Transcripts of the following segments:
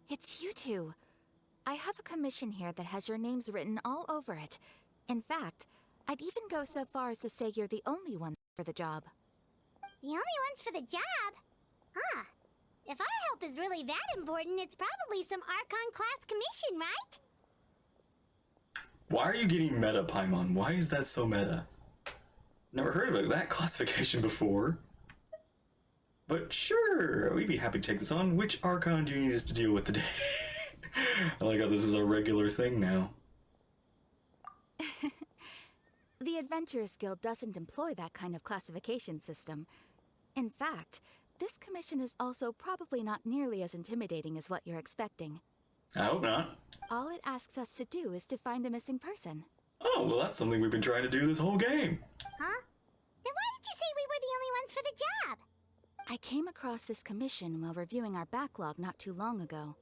It's you two. I have a commission here that has your names written all over it. In fact, I'd even go so far as to say you're the only ones for the job. The only ones for the job? Huh. If our help is really that important, it's probably some Archon class commission, right? Why are you getting meta, Paimon? Why is that so meta? Never heard of that classification before. But sure, we'd be happy to take this on. Which Archon do you need us to deal with today? I like how this is a regular thing now. The Adventurers Guild doesn't employ that kind of classification system. In fact, this commission is also probably not nearly as intimidating as what you're expecting. I hope not. All it asks us to do is to find a missing person. Oh, well that's something we've been trying to do this whole game. Huh? Then why did you say we were the only ones for the job? I came across this commission while reviewing our backlog not too long ago.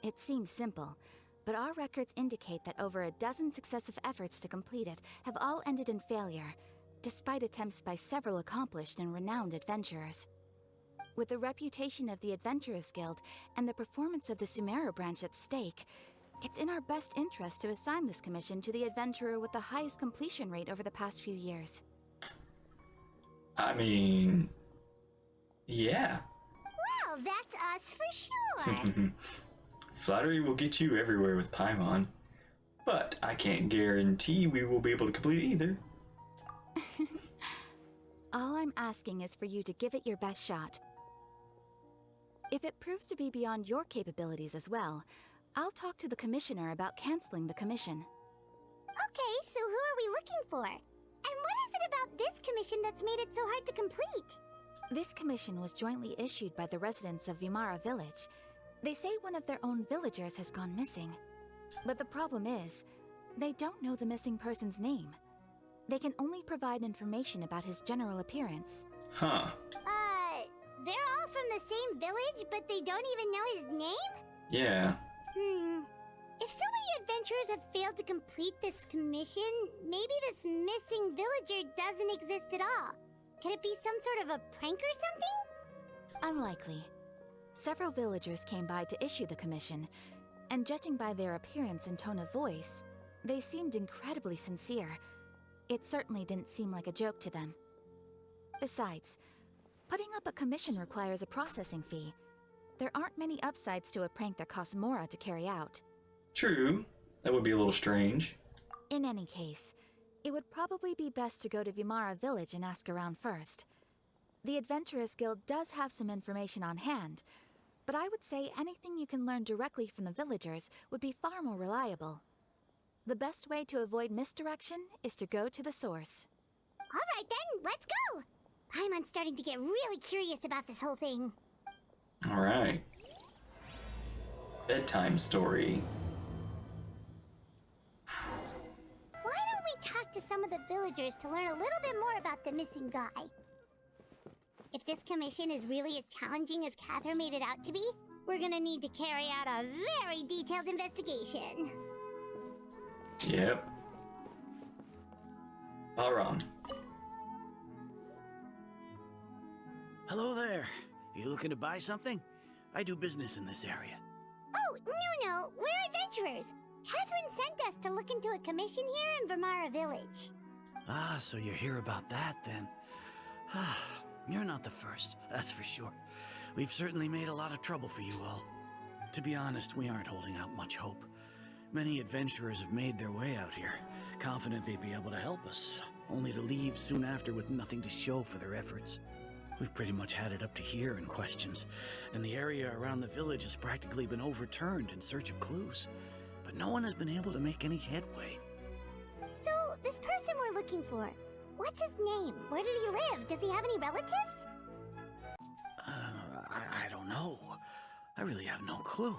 It seems simple, but our records indicate that over a dozen successive efforts to complete it have all ended in failure, despite attempts by several accomplished and renowned adventurers. With the reputation of the Adventurers Guild and the performance of the Sumeru branch at stake, it's in our best interest to assign this commission to the adventurer with the highest completion rate over the past few years. I mean... yeah. Well, that's us for sure. Flattery will get you everywhere with Paimon, but I can't guarantee we will be able to complete either. All I'm asking is for you to give it your best shot. If it proves to be beyond your capabilities as well, I'll talk to the commissioner about canceling the commission. Okay, so who are we looking for? And what is it about this commission that's made it so hard to complete? This commission was jointly issued by the residents of Vimara Village. They say one of their own villagers has gone missing. But the problem is, they don't know the missing person's name. They can only provide information about his general appearance. Huh. They're all from the same village, but they don't even know his name? Yeah. If so many adventurers have failed to complete this commission, maybe this missing villager doesn't exist at all. Could it be some sort of a prank or something? Unlikely. Several villagers came by to issue the commission, and judging by their appearance and tone of voice, they seemed incredibly sincere. It certainly didn't seem like a joke to them. Besides, putting up a commission requires a processing fee. There aren't many upsides to a prank that costs Mora to carry out. True. That would be a little strange. In any case, it would probably be best to go to Vimara Village and ask around first. The Adventurers Guild does have some information on hand, but I would say anything you can learn directly from the villagers would be far more reliable. The best way to avoid misdirection is to go to the source. Alright then, let's go! Paimon's starting to get really curious about this whole thing. Alright. Bedtime story. Why don't we talk to some of the villagers to learn a little bit more about the missing guy? If this commission is really as challenging as Catherine made it out to be, we're gonna need to carry out a very detailed investigation. Yep. Balram. Hello there. You looking to buy something? I do business in this area. Oh, no, we're adventurers. Catherine sent us to look into a commission here in Vimara Village. Ah, so you're here about that then. Ah, you're not the first, that's for sure. We've certainly made a lot of trouble for you all. To be honest, we aren't holding out much hope. Many adventurers have made their way out here, confident they'd be able to help us, only to leave soon after with nothing to show for their efforts. We've pretty much had it up to here in questions, and the area around the village has practically been overturned in search of clues. But no one has been able to make any headway. So, this person we're looking for, what's his name? Where did he live? Does he have any relatives? I don't know. I really have no clue.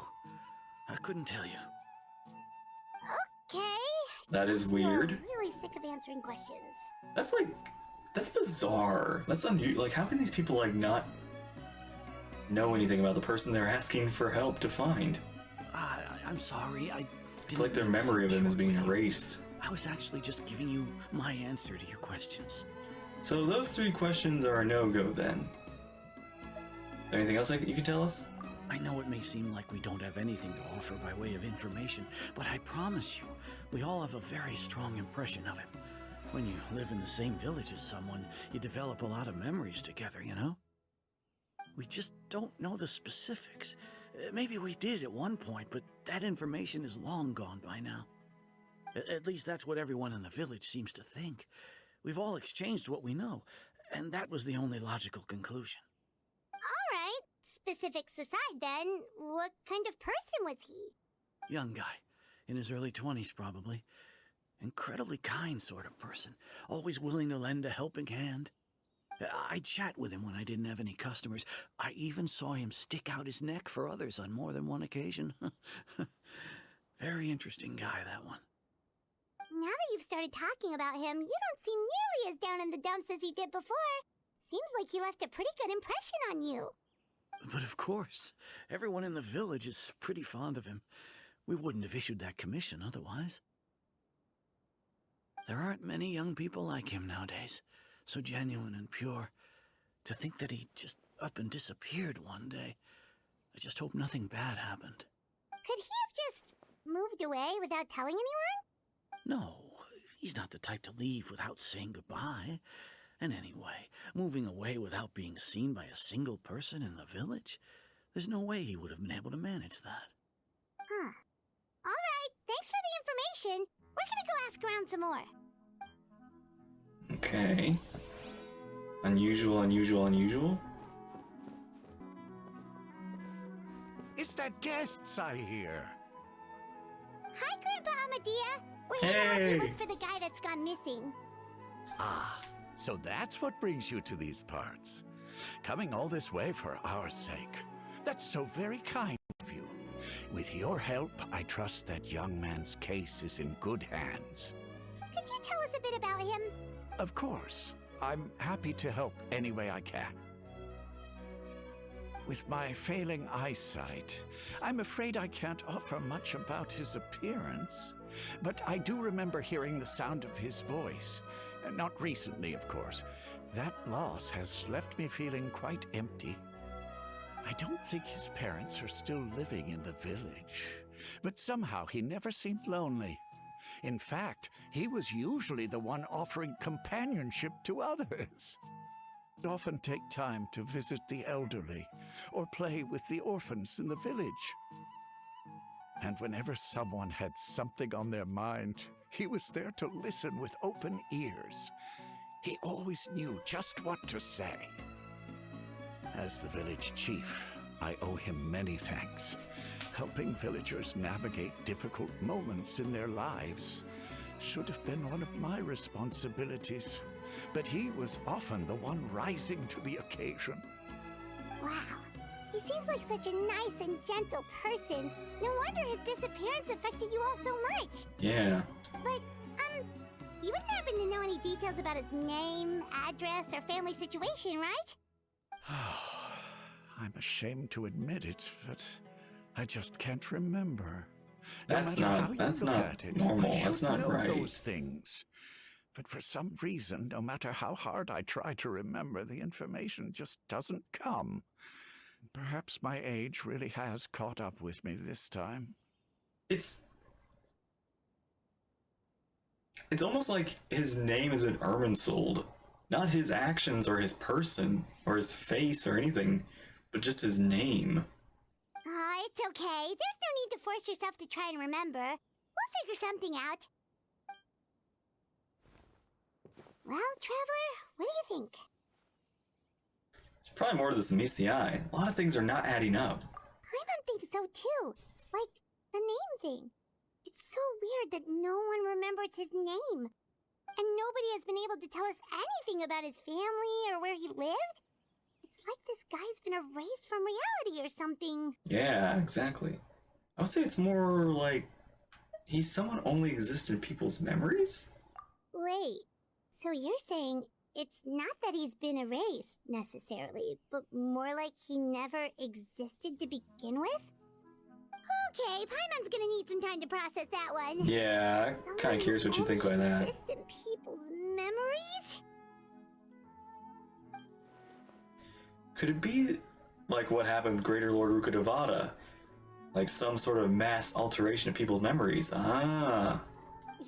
I couldn't tell you. Okay. That is weird. I'm really sick of answering questions. That's bizarre. That's unusual. Like, how can these people, like, not know anything about the person they're asking for help to find? I'm sorry, It's like their memory of him is being erased. I was actually just giving you my answer to your questions. So those 3 questions are a no-go then. Anything else you can tell us? I know it may seem like we don't have anything to offer by way of information, but I promise you, we all have a very strong impression of him. When you live in the same village as someone, you develop a lot of memories together, you know? We just don't know the specifics. Maybe we did at one point, but that information is long gone by now. At least that's what everyone in the village seems to think. We've all exchanged what we know, and that was the only logical conclusion. All right. Specifics aside, then, what kind of person was he? Young guy, in his early 20s probably. Incredibly kind sort of person, always willing to lend a helping hand. I'd chat with him when I didn't have any customers. I even saw him stick out his neck for others on more than one occasion. Very interesting guy, that one. Now that you've started talking about him, you don't seem nearly as down in the dumps as you did before. Seems like he left a pretty good impression on you. But of course, everyone in the village is pretty fond of him. We wouldn't have issued that commission otherwise. There aren't many young people like him nowadays, so genuine and pure. To think that he just up and disappeared one day. I just hope nothing bad happened. Could he have just moved away without telling anyone? No, he's not the type to leave without saying goodbye. And anyway, moving away without being seen by a single person in the village, there's no way he would have been able to manage that. Huh. All right, thanks for the information. We're gonna go ask around some more. Okay. Unusual, unusual, unusual. It's that guests I hear. Hi, Grandpa Amadea. We're here to help you look for the guy that's gone missing. Ah, so that's what brings you to these parts. Coming all this way for our sake. That's so very kind of you. With your help, I trust that young man's case is in good hands. Could you tell us a bit about him? Of course. I'm happy to help any way I can. With my failing eyesight, I'm afraid I can't offer much about his appearance. But I do remember hearing the sound of his voice. Not recently, of course. That loss has left me feeling quite empty. I don't think his parents are still living in the village. But somehow he never seemed lonely. In fact, he was usually the one offering companionship to others. I'd often take time to visit the elderly or play with the orphans in the village. And whenever someone had something on their mind, he was there to listen with open ears. He always knew just what to say. As the village chief, I owe him many thanks. Helping villagers navigate difficult moments in their lives should have been one of my responsibilities, but he was often the one rising to the occasion. Wow. He seems like such a nice and gentle person. No wonder his disappearance affected you all so much. Yeah. But, you wouldn't happen to know any details about his name, address, or family situation, right? I'm ashamed to admit it, but I just can't remember. That's no matter not- how you that's look not at it, normal. I That's should not know right. those things. But for some reason, no matter how hard I try to remember, the information just doesn't come. Perhaps my age really has caught up with me this time. It's almost like his name has been Irminsold. Not his actions or his person or his face or anything, but just his name. It's okay. There's no need to force yourself to try and remember. We'll figure something out. Well, Traveler, what do you think? There's probably more to this than meets the eye. A lot of things are not adding up. Paimon thinks so too. Like, the name thing. It's so weird that no one remembers his name. And nobody has been able to tell us anything about his family or where he lived. It's like this guy's been erased from reality or something. Yeah, exactly. I would say it's more like he's someone who only exists in people's memories? Wait, so you're saying it's not that he's been erased, necessarily, but more like he never existed to begin with? Okay, Paimon's gonna need some time to process that one. Yeah, I'm kind of curious what you think by that. Exists in people's memories? Could it be like what happened with Greater Lord Rukkhadevata. Like some sort of mass alteration of people's memories. Ah.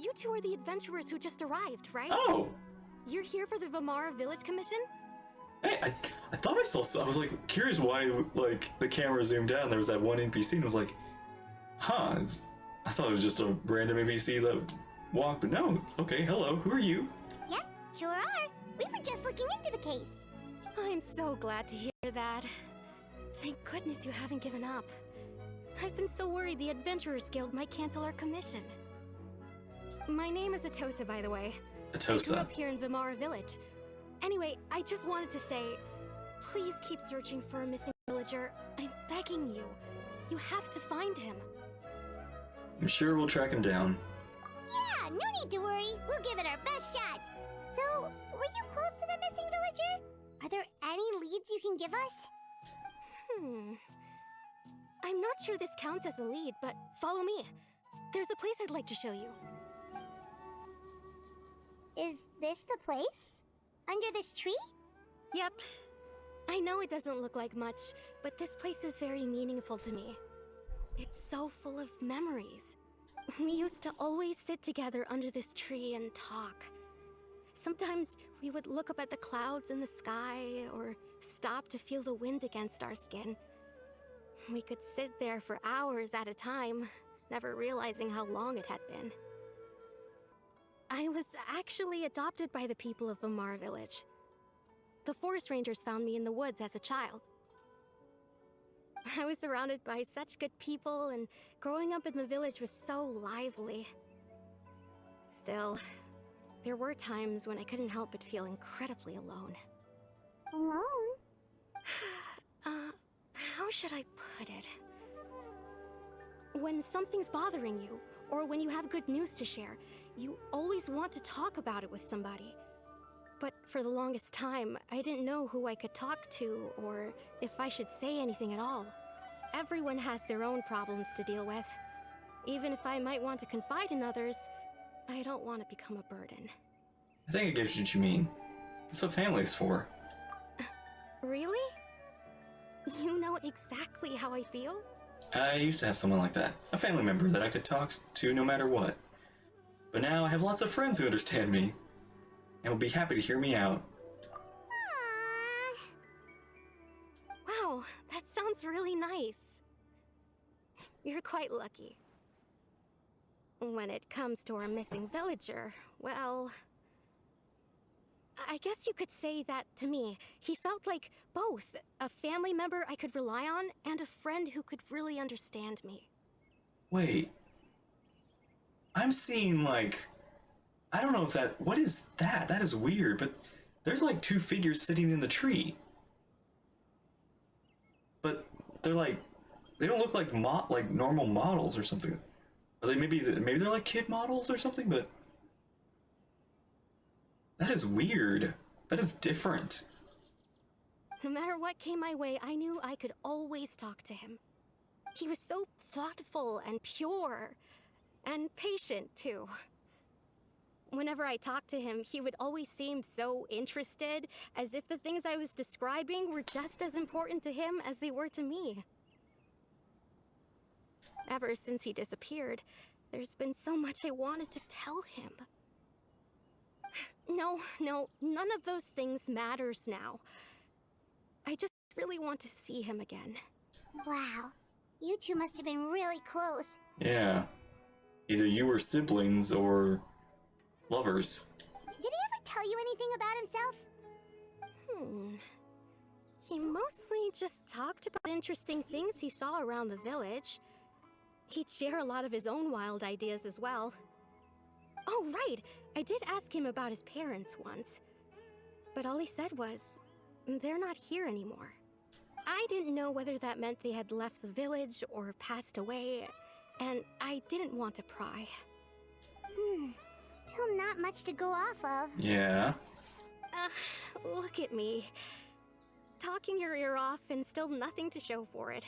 You two are the adventurers who just arrived, right? Oh! You're here for the Vamara Village Commission? Hey, I thought I saw. I was like curious why like the camera zoomed down. There was that one NPC, and I was like, huh? I thought it was just a random NPC that walked, but no. It's okay. Hello, who are you? Yep, sure are. We were just looking into the case. I'm so glad to hear that. Thank goodness you haven't given up. I've been so worried the Adventurers Guild might cancel our commission. My name is Atosa, by the way. Atosa. I grew up here in Vamara Village. Anyway, I just wanted to say, please keep searching for a missing villager. I'm begging you. You have to find him. I'm sure we'll track him down. Yeah, no need to worry. We'll give it our best shot. So, were you close to the missing villager? Are there any leads you can give us? I'm not sure this counts as a lead, but follow me. There's a place I'd like to show you. Is this the place? Under this tree? Yep. I know it doesn't look like much, but this place is very meaningful to me. It's so full of memories. We used to always sit together under this tree and talk. Sometimes we would look up at the clouds in the sky, or stop to feel the wind against our skin. We could sit there for hours at a time, never realizing how long it had been. I was actually adopted by the people of Vamara Village. The forest rangers found me in the woods as a child. I was surrounded by such good people, and growing up in the village was so lively. Still, there were times when I couldn't help but feel incredibly alone. Alone? How should I put it? When something's bothering you, or when you have good news to share, you always want to talk about it with somebody. But for the longest time, I didn't know who I could talk to, or if I should say anything at all. Everyone has their own problems to deal with. Even if I might want to confide in others, I don't want to become a burden. I think I get what you mean. That's what family's for. Really? You know exactly how I feel? I used to have someone like that. A family member that I could talk to no matter what. But now I have lots of friends who understand me and will be happy to hear me out. Wow, that sounds really nice. You're quite lucky. When it comes to our missing villager, well, I guess you could say that to me. He felt like both a family member I could rely on and a friend who could really understand me. Wait. I'm seeing like... I don't know if that... What is that? That is weird, but there's like two figures sitting in the tree. But they're like... They don't look like normal models or something. Are they maybe they're like kid models or something, but... That is weird. That is different. No matter what came my way, I knew I could always talk to him. He was so thoughtful and pure, and patient too. Whenever I talked to him, he would always seem so interested, as if the things I was describing were just as important to him as they were to me. Ever since he disappeared, there's been so much I wanted to tell him. No, none of those things matters now. I just really want to see him again. Wow, you two must have been really close. Yeah. Either you were siblings or lovers. Did he ever tell you anything about himself? He mostly just talked about interesting things he saw around the village. He'd share a lot of his own wild ideas as well. Oh, right! I did ask him about his parents once. But all he said was, they're not here anymore. I didn't know whether that meant they had left the village or passed away, and I didn't want to pry. Still not much to go off of. Yeah. Look at me. Talking your ear off and still nothing to show for it.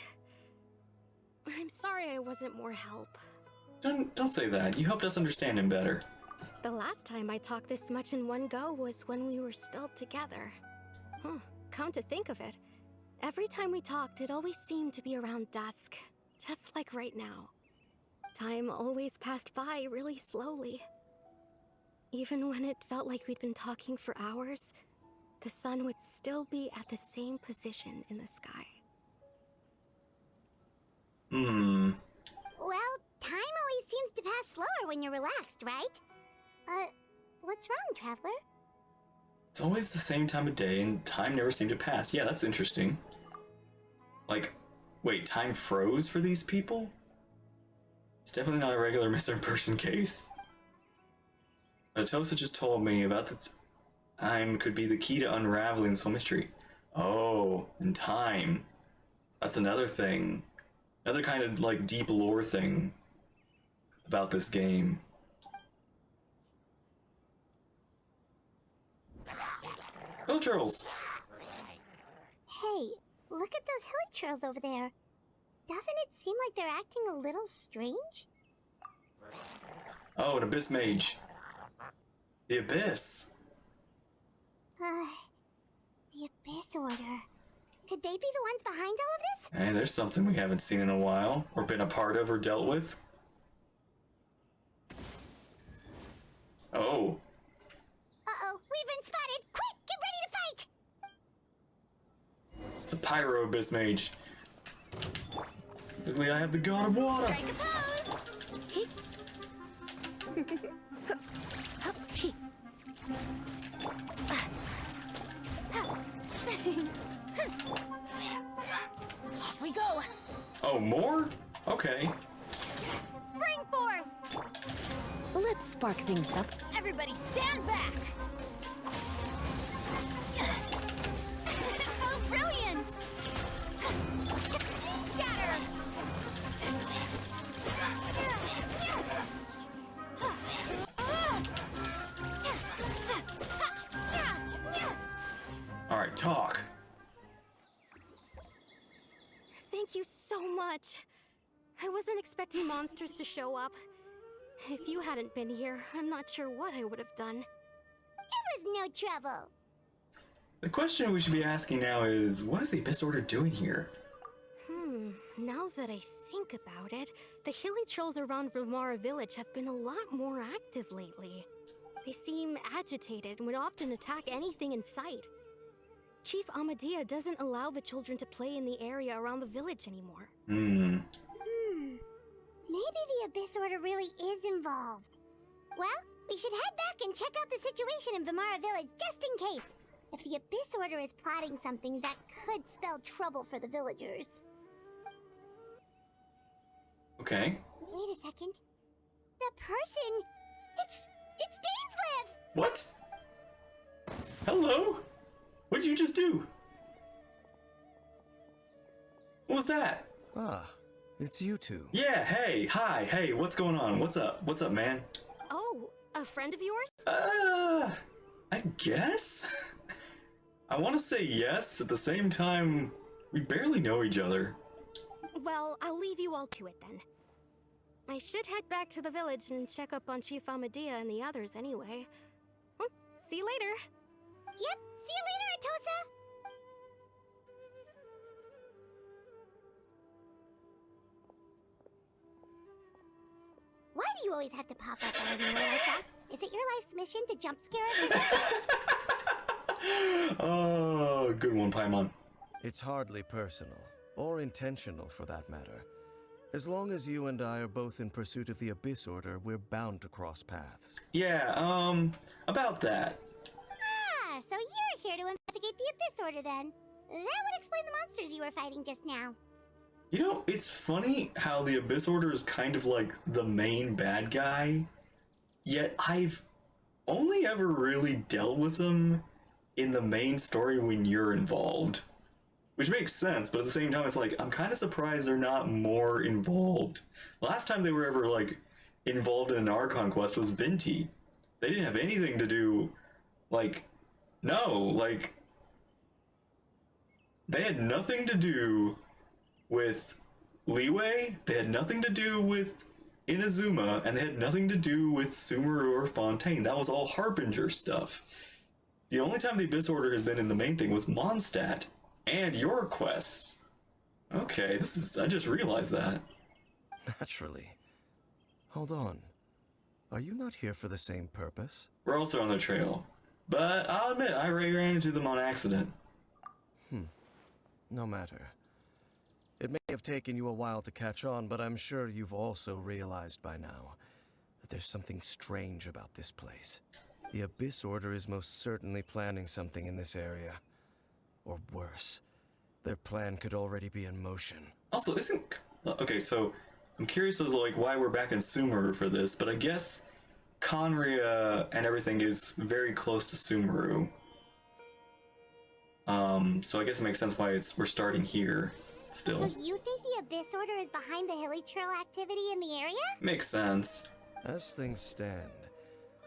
I'm sorry I wasn't more help. Don't say that. You helped us understand him better. The last time I talked this much in one go was when we were still together. Come to think of it, Every time we talked, it always seemed to be around dusk, just like right now. Time always passed by really slowly. Even when it felt like we'd been talking for hours, the sun would still be at the same position in the sky. Well, time always seems to pass slower when you're relaxed, right? What's wrong, Traveler? It's always the same time of day, and time never seemed to pass. Yeah, that's interesting. Like, wait, time froze for these people? It's definitely not a regular missing person case. Atosa just told me about the time could be the key to unraveling this whole mystery. Oh, and time. That's another thing. Another kind of, like, deep lore thing about this game. Hello, turtles. Hey, look at those hilly churls over there. Doesn't it seem like they're acting a little strange? Oh, an Abyss Mage. The Abyss. The Abyss Order. Could they be the ones behind all of this? Hey, there's something we haven't seen in a while, or been a part of, or dealt with. Oh. Uh-oh, we've been spotted! Quick, get ready to fight! It's a Pyro Abyss Mage. Luckily, I have the God of Water. Strike a pose! Off we go! Oh, more? Okay. Spring forth! Let's spark things up. Everybody stand back! Oh, brilliant! Scatter! Alright, talk. Thank you so much. I wasn't expecting monsters to show up. If you hadn't been here, I'm not sure what I would have done. It was no trouble. The question we should be asking now is, what is the Abyss Order doing here? Now that I think about it, the hilly trolls around Vilmara village have been a lot more active lately. They seem agitated and would often attack anything in sight. Chief Amadea doesn't allow the children to play in the area around the village anymore. Maybe the Abyss Order really is involved. Well, we should head back and check out the situation in Vilmara village just in case. If the Abyss Order is plotting something that could spell trouble for the villagers. Okay. Wait a second. The person... It's Dainslev! What? Hello? What'd you just do? What was that? Ah, it's you two. Yeah, hey, hi, hey, what's going on? What's up? What's up, man? Oh, a friend of yours? I guess? I want to say yes, at the same time, we barely know each other. Well, I'll leave you all to it then. I should head back to the village and check up on Chief Amadea and the others anyway. Well, see you later. Yep, see you later, Atosa! Why do you always have to pop up out of nowhere like that? Is it your life's mission to jump scare us or something? Oh, good one, Paimon. It's hardly personal, or intentional for that matter. As long as you and I are both in pursuit of the Abyss Order, we're bound to cross paths. Yeah, about that. Ah, so you're here to investigate the Abyss Order then. That would explain the monsters you were fighting just now. You know, it's funny how the Abyss Order is kind of like the main bad guy, yet I've only ever really dealt with them in the main story when you're involved. Which makes sense, but at the same time, it's like, I'm kind of surprised they're not more involved. Last time they were ever, like, involved in an Archon quest was Binti. They didn't have anything to do, like, no, like, they had nothing to do with Leeway, they had nothing to do with Inazuma, and they had nothing to do with Sumeru or Fontaine. That was all Harbinger stuff. The only time the Abyss Order has been in the main thing was Mondstadt, And your quests. Okay, I just realized that. Naturally. Hold on. Are you not here for the same purpose? We're also on the trail. But I'll admit, I ran into them on accident. No matter. It may have taken you a while to catch on, but I'm sure you've also realized by now that there's something strange about this place. The Abyss Order is most certainly planning something in this area. Or worse, their plan could already be in motion. Also, okay, so I'm curious as to, like, why we're back in Sumeru for this, but I guess Conria and everything is very close to Sumeru. So I guess it makes sense why we're starting here still. So you think the Abyss Order is behind the hilly trail activity in the area? Makes sense. As things stand,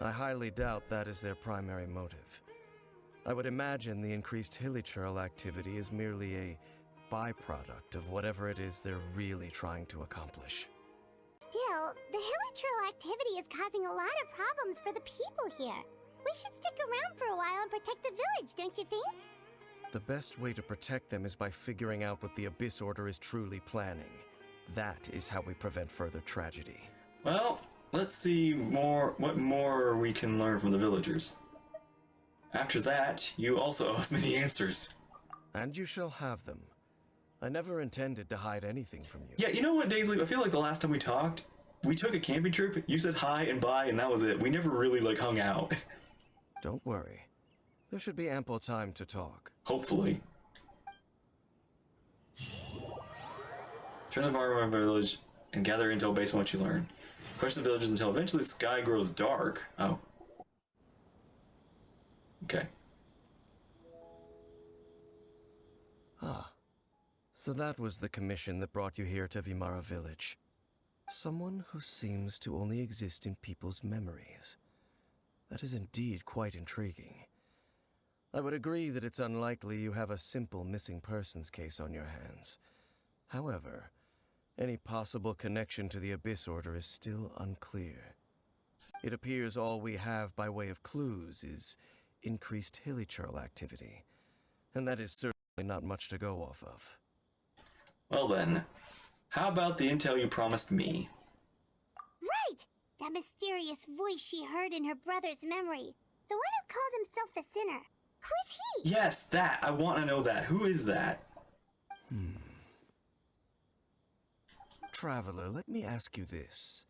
I highly doubt that is their primary motive. I would imagine the increased hilichurl activity is merely a byproduct of whatever it is they're really trying to accomplish. Still, the hilichurl activity is causing a lot of problems for the people here. We should stick around for a while and protect the village, don't you think? The best way to protect them is by figuring out what the Abyss Order is truly planning. That is how we prevent further tragedy. Well, let's see what more we can learn from the villagers. After that, you also owe us many answers. And you shall have them. I never intended to hide anything from you. Yeah, you know what, Daisley? I feel like the last time we talked, we took a camping trip, you said hi and bye, and that was it. We never really, like, hung out. Don't worry. There should be ample time to talk. Hopefully. Turn the fire around the village and gather intel based on what you learn. Question the villagers until eventually the sky grows dark. Oh. Okay. Ah. So that was the commission that brought you here to Vimara village. Someone who seems to only exist in people's memories. That is indeed quite intriguing. I would agree that it's unlikely you have a simple missing persons case on your hands. However, any possible connection to the Abyss Order is still unclear. It appears all we have by way of clues is increased hilichurl activity, and that is certainly not much to go off of. Well then, how about the intel you promised me? Right! That mysterious voice she heard in her brother's memory. The one who called himself a sinner. Who is he? Yes, that! I want to know that. Who is that? Traveler, let me ask you this.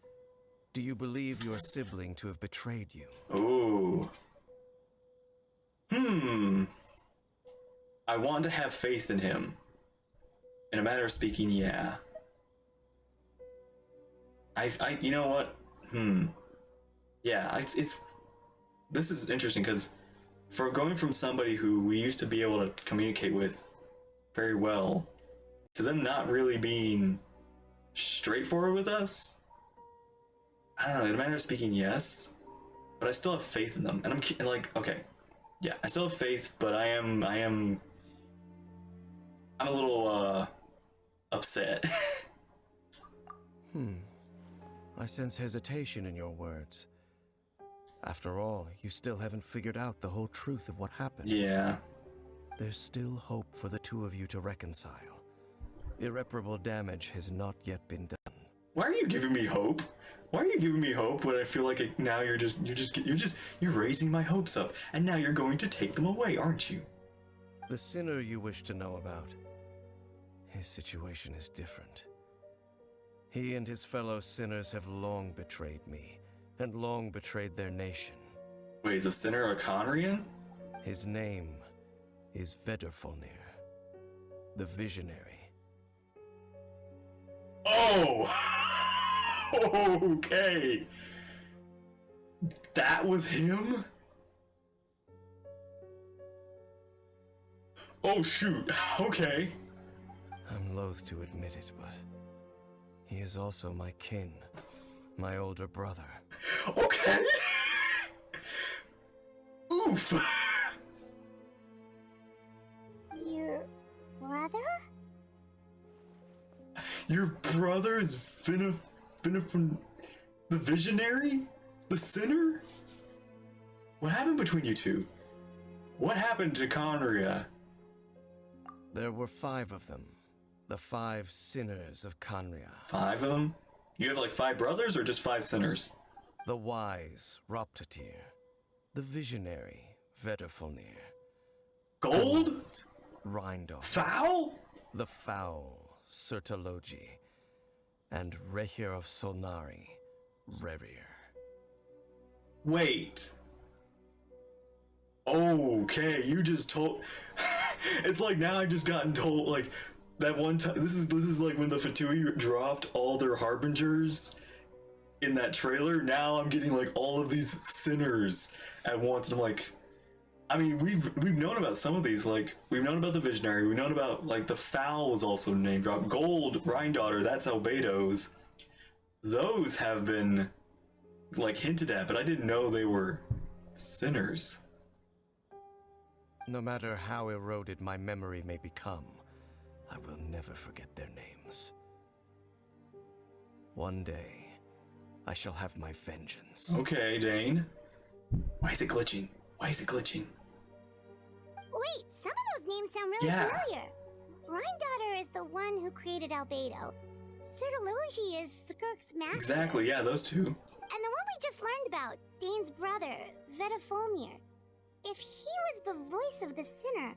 Do you believe your sibling to have betrayed you? Ooh. I want to have faith in him. In a matter of speaking, yeah. You know what? Yeah, this is interesting because for going from somebody who we used to be able to communicate with very well to them not really being straightforward with us, I don't know, in a matter of speaking, yes, but I still have faith in them, and I'm like, okay, yeah, I still have faith, but I'm a little upset. I sense hesitation in your words. After all, you still haven't figured out the whole truth of what happened. Yeah. There's still hope for the two of you to reconcile. Irreparable damage has not yet been done. Why are you giving me hope? Why are you giving me hope when I feel like now you're raising my hopes up, and now you're going to take them away, aren't you? The sinner you wish to know about, his situation is different. He and his fellow sinners have long betrayed me, and long betrayed their nation. Wait, is a sinner a Conrian? His name is Vederfolnir, the Visionary. Oh! Okay! That was him? Oh shoot, okay. I'm loath to admit it, but he is also my kin, my older brother. Okay! Oof! Your brother? Your brother is from the Visionary? The Sinner? What happened between you two? What happened to Conria? There were 5 of them. The 5 sinners of Canria. 5 of them? You have like 5 brothers or just 5 sinners? The wise, Roptatir. The visionary, Vedderfolnir. Gold? Rindor. Foul? The foul, Sertologi. And Rehir of Solnari, Rerir. Wait. Okay, you just told... It's like now I just gotten told, like, that one time... This is like when the Fatui dropped all their harbingers in that trailer. Now I'm getting, like, all of these sinners at once, and I'm like... I mean, we've known about some of these, like, we've known about the Visionary, we've known about, like, the Foul was also name dropped. Gold, Rhine-Daughter, that's Albedo's. Those have been, like, hinted at, but I didn't know they were sinners. No matter how eroded my memory may become, I will never forget their names. One day, I shall have my vengeance. Okay, Dane. Why is it glitching? Why is it glitching? Wait, some of those names sound really familiar. Rhine-Daughter is the one who created Albedo. Sertologi is Skirk's master. Exactly, yeah, those two. And the one we just learned about, Dane's brother, Vedderfolnir. If he was the voice of the sinner,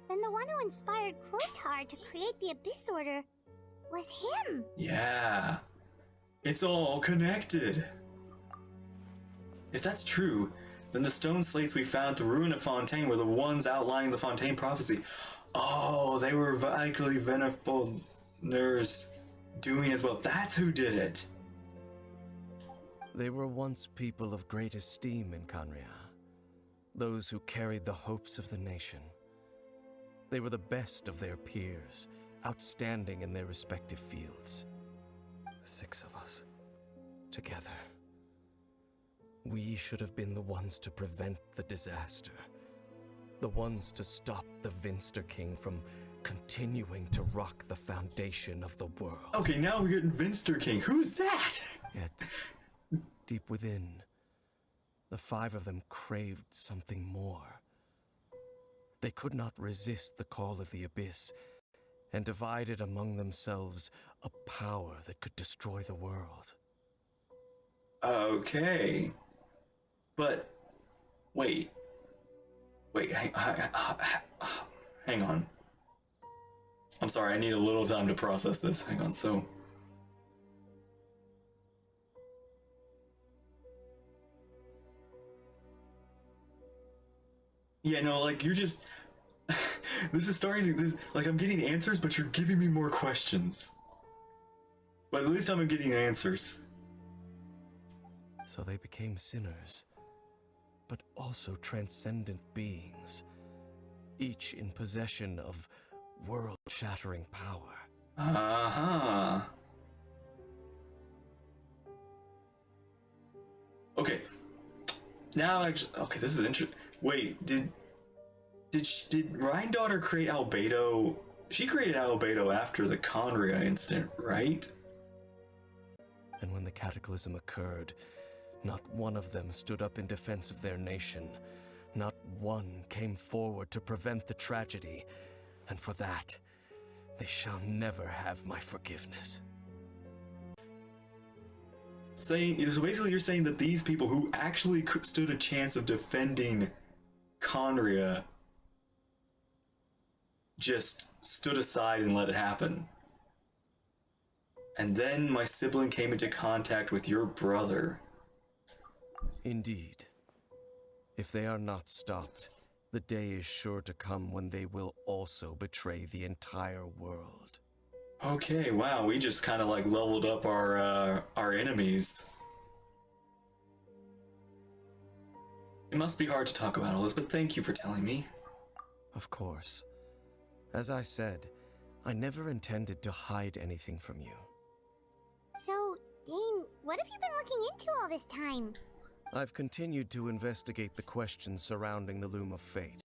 then the one who inspired Clotar to create the Abyss Order was him. Yeah. It's all connected. If that's true, then the stone slates we found at the ruin of Fontaine were the ones outlining the Fontaine prophecy. Oh, they were actually Vedderfolnir's doing as well. That's who did it. They were once people of great esteem in Canria. Those who carried the hopes of the nation. They were the best of their peers, outstanding in their respective fields. The 6 of us, together. We should have been the ones to prevent the disaster. The ones to stop the Vinster King from continuing to rock the foundation of the world. Okay, now we're getting Vinster King. Who's that? Yet, deep within, the 5 of them craved something more. They could not resist the call of the Abyss, and divided among themselves a power that could destroy the world. Okay. But, wait, hang on. I'm sorry, I need a little time to process this. Hang on, so... Yeah, no, like, you're just... This is starting to... Like, I'm getting answers, but you're giving me more questions. But at least I'm getting answers. So they became sinners, but also transcendent beings, each in possession of world-shattering power. Uh-huh. Okay. Now, actually... Okay, this is interesting. Wait, did Rhine-Daughter create Albedo? She created Albedo after the Conria incident, right? And when the cataclysm occurred, not one of them stood up in defense of their nation. Not one came forward to prevent the tragedy. And for that, they shall never have my forgiveness. So basically you're saying that these people who actually stood a chance of defending Conria just stood aside and let it happen. And then my sibling came into contact with your brother. Indeed. If they are not stopped, the day is sure to come when they will also betray the entire world. Okay, wow, we just kind of like leveled up our enemies. It must be hard to talk about all this, but thank you for telling me. Of course. As I said, I never intended to hide anything from you. So, Dane, what have you been looking into all this time? I've continued to investigate the questions surrounding the Loom of Fate.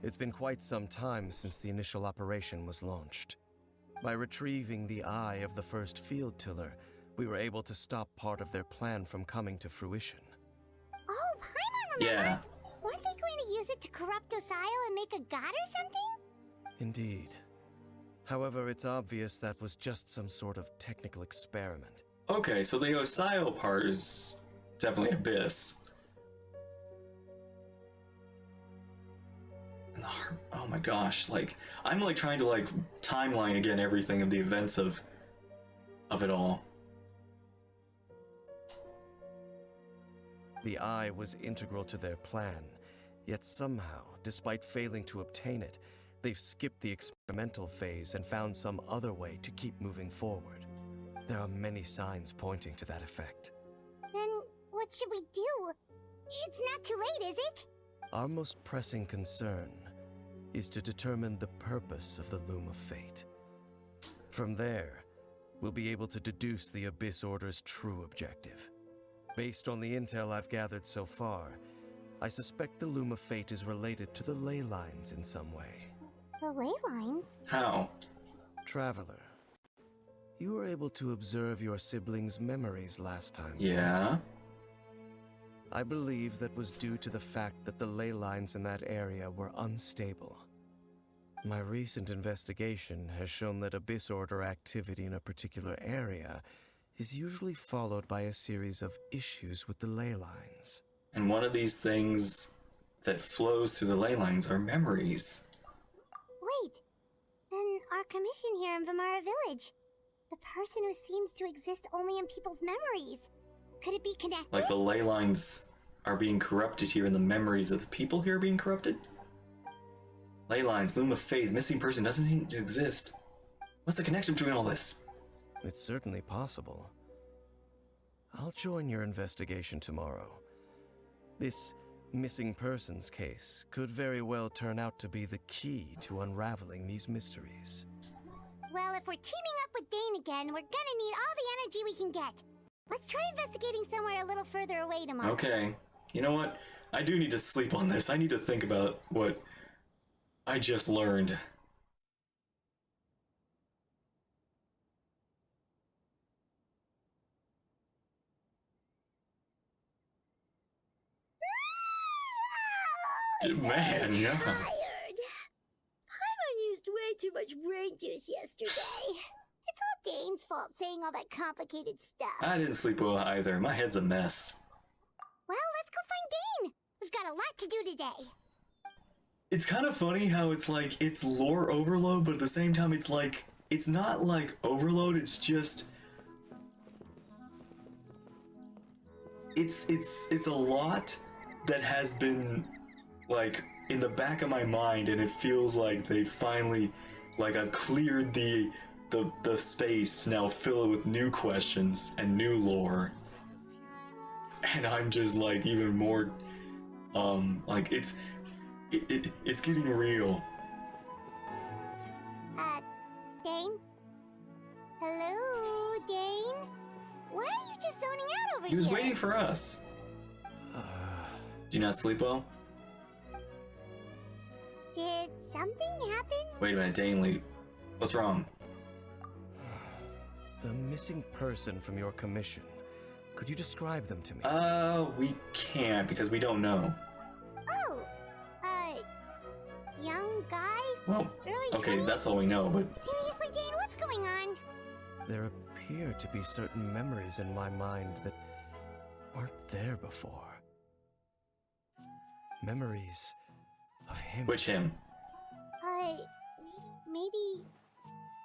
It's been quite some time since the initial operation was launched. By retrieving the eye of the first field tiller, we were able to stop part of their plan from coming to fruition. Oh, Paimon remembers! Yeah. Weren't they going to use it to corrupt Osial and make a god or something? Indeed. However, it's obvious that was just some sort of technical experiment. Okay, so the Osio part is definitely Abyss. And the heart, oh my gosh, like, I'm like trying to like timeline again everything of the events of it all. The eye was integral to their plan, yet somehow, despite failing to obtain it, they've skipped the experimental phase and found some other way to keep moving forward. There are many signs pointing to that effect. Then what should we do? It's not too late, is it? Our most pressing concern is to determine the purpose of the Loom of Fate. From there, we'll be able to deduce the Abyss Order's true objective. Based on the intel I've gathered so far, I suspect the Loom of Fate is related to the ley lines in some way. The ley lines? How? Traveler, you were able to observe your siblings' memories last time. Yeah. I believe that was due to the fact that the ley lines in that area were unstable. My recent investigation has shown that Abyss Order activity in a particular area is usually followed by a series of issues with the ley lines. And one of these things that flows through the ley lines are memories. Wait, then our commission here in Vimara Village, the person who seems to exist only in people's memories, could it be connected? Like the ley lines are being corrupted here and the memories of the people here are being corrupted? Ley lines, Loom of Fate, missing person doesn't seem to exist. What's the connection between all this? It's certainly possible. I'll join your investigation tomorrow. This missing persons case could very well turn out to be the key to unraveling these mysteries. Well, if we're teaming up with Dane again, we're gonna need all the energy we can get. Let's try investigating somewhere a little further away tomorrow. Okay. You know what? I do need to sleep on this. I need to think about what I just learned. Man, yeah. Tired. Paimon used way too much brain juice yesterday. It's all Dane's fault saying all that complicated stuff. I didn't sleep well either. My head's a mess. Well, let's go find Dane. We've got a lot to do today. It's kind of funny how it's like, it's lore overload, but at the same time it's like, it's not like overload, it's just... It's a lot that has been, like, in the back of my mind, and it feels like they finally, like, I've cleared the space to now fill it with new questions and new lore. And I'm just, like, even more, like, it's getting real. Dane? Hello, Dane? Why are you just zoning out over here? He was waiting for us. Do you not sleep well? Did something happen? Wait a minute, Danley. What's wrong? The missing person from your commission. Could you describe them to me? We can't because we don't know. Oh, young guy? Well, Early okay, 20s? that's all we know, but Seriously, Dane, what's going on? There appear to be certain memories in my mind that weren't there before. Memories of him. which him?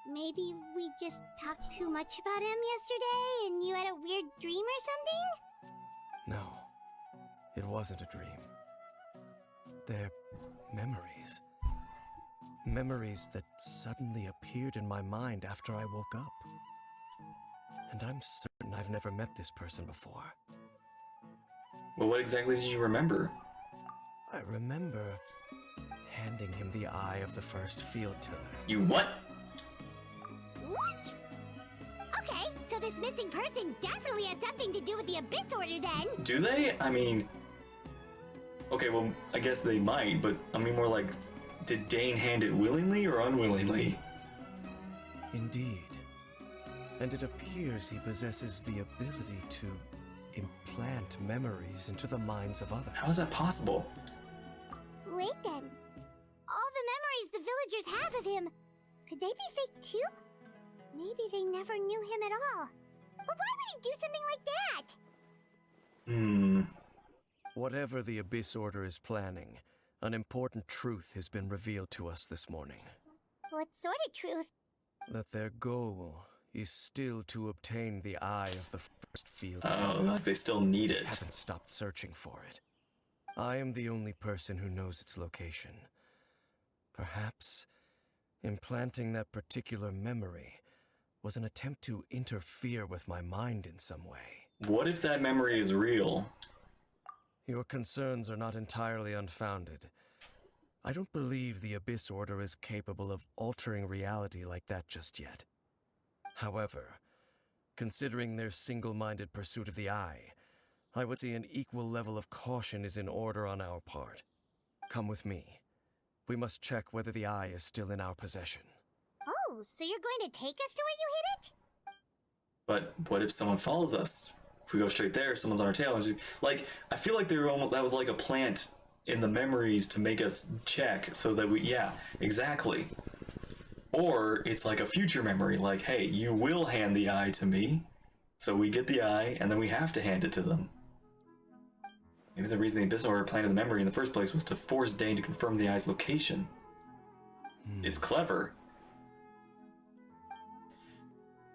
Maybe we just talked too much about him yesterday and you had a weird dream or something? No, it wasn't a dream. They're memories. Memories that suddenly appeared in my mind after I woke up. And I'm certain I've never met this person before. Well, what exactly did you remember? I remember handing him the eye of the first field tiller. You what? What? Okay, so this missing person definitely has something to do with the Abyss Order then. Do they? I mean... Okay, well, I guess they might, but I mean more like, did Dane hand it willingly or unwillingly? Indeed. And it appears he possesses the ability to implant memories into the minds of others. How is that possible? Wait then. All the memories the villagers have of him. Could they be fake too? Maybe they never knew him at all. But why would he do something like that? Whatever the Abyss Order is planning, an important truth has been revealed to us this morning. What sort of truth? That their goal is still to obtain the eye of the first field. Oh, like they still need They it. haven't stopped searching for it. I am the only person who knows its location. Perhaps implanting that particular memory was an attempt to interfere with my mind in some way. What if that memory is real? Your concerns are not entirely unfounded. I don't believe the Abyss Order is capable of altering reality like that just yet. However, considering their single-minded pursuit of the Eye, I would say an equal level of caution is in order on our part. Come with me. We must check whether the Eye is still in our possession. Oh, so you're going to take us to where you hid it? But what if someone follows us? If we go straight there, someone's on our tail. And just, like, I feel like that was like a plant in the memories to make us check so that we, yeah, exactly. Or it's like a future memory, like, hey, you will hand the eye to me. So we get the eye, and then we have to hand it to them. Maybe the reason the Abyss Order planted the memory in the first place was to force Dane to confirm the eye's location. It's clever.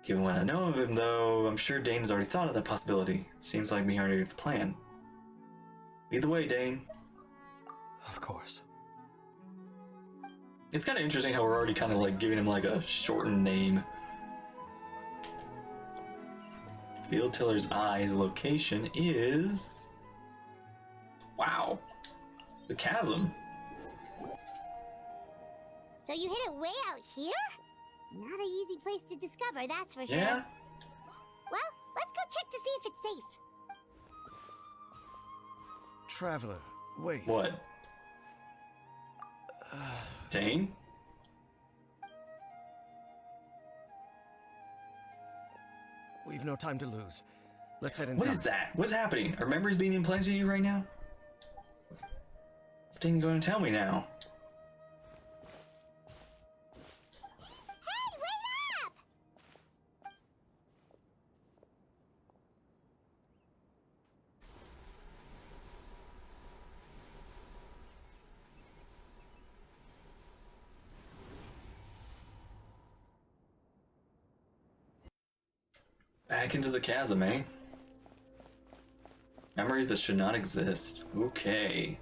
Given what I know of him, though, I'm sure Dane has already thought of that possibility. Seems like me already have the plan. Either way, Dane. Of course. It's kind of interesting how we're already kind of like giving him like a shortened name. Field Tiller's eye's location is... Wow. The chasm. So you hid it way out here? Not an easy place to discover, that's for sure. Yeah? Well, let's go check to see if it's safe. Traveler, wait. What? Dane? We've no time to lose. Let's head inside. What is that? What's happening? Are memories being implanted in you right now? What's Dane going to tell me now? Hey, wait up! Back into the chasm, eh? Memories that should not exist. Okay.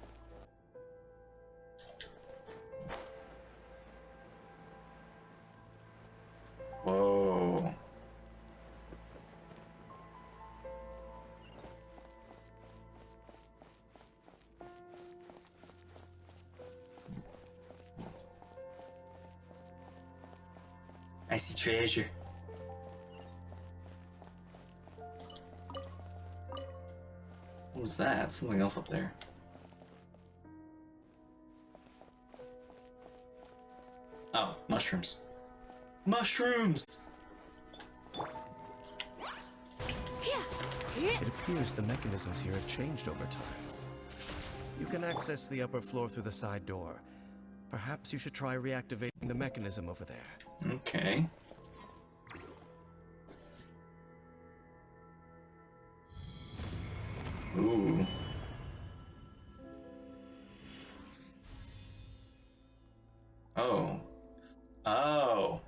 Whoa. I see treasure. What was that? Something else up there. Oh, mushrooms. Mushrooms! It appears the mechanisms here have changed over time. You can access the upper floor through the side door. Perhaps you should try reactivating the mechanism over there. Okay. Ooh. Oh. Oh.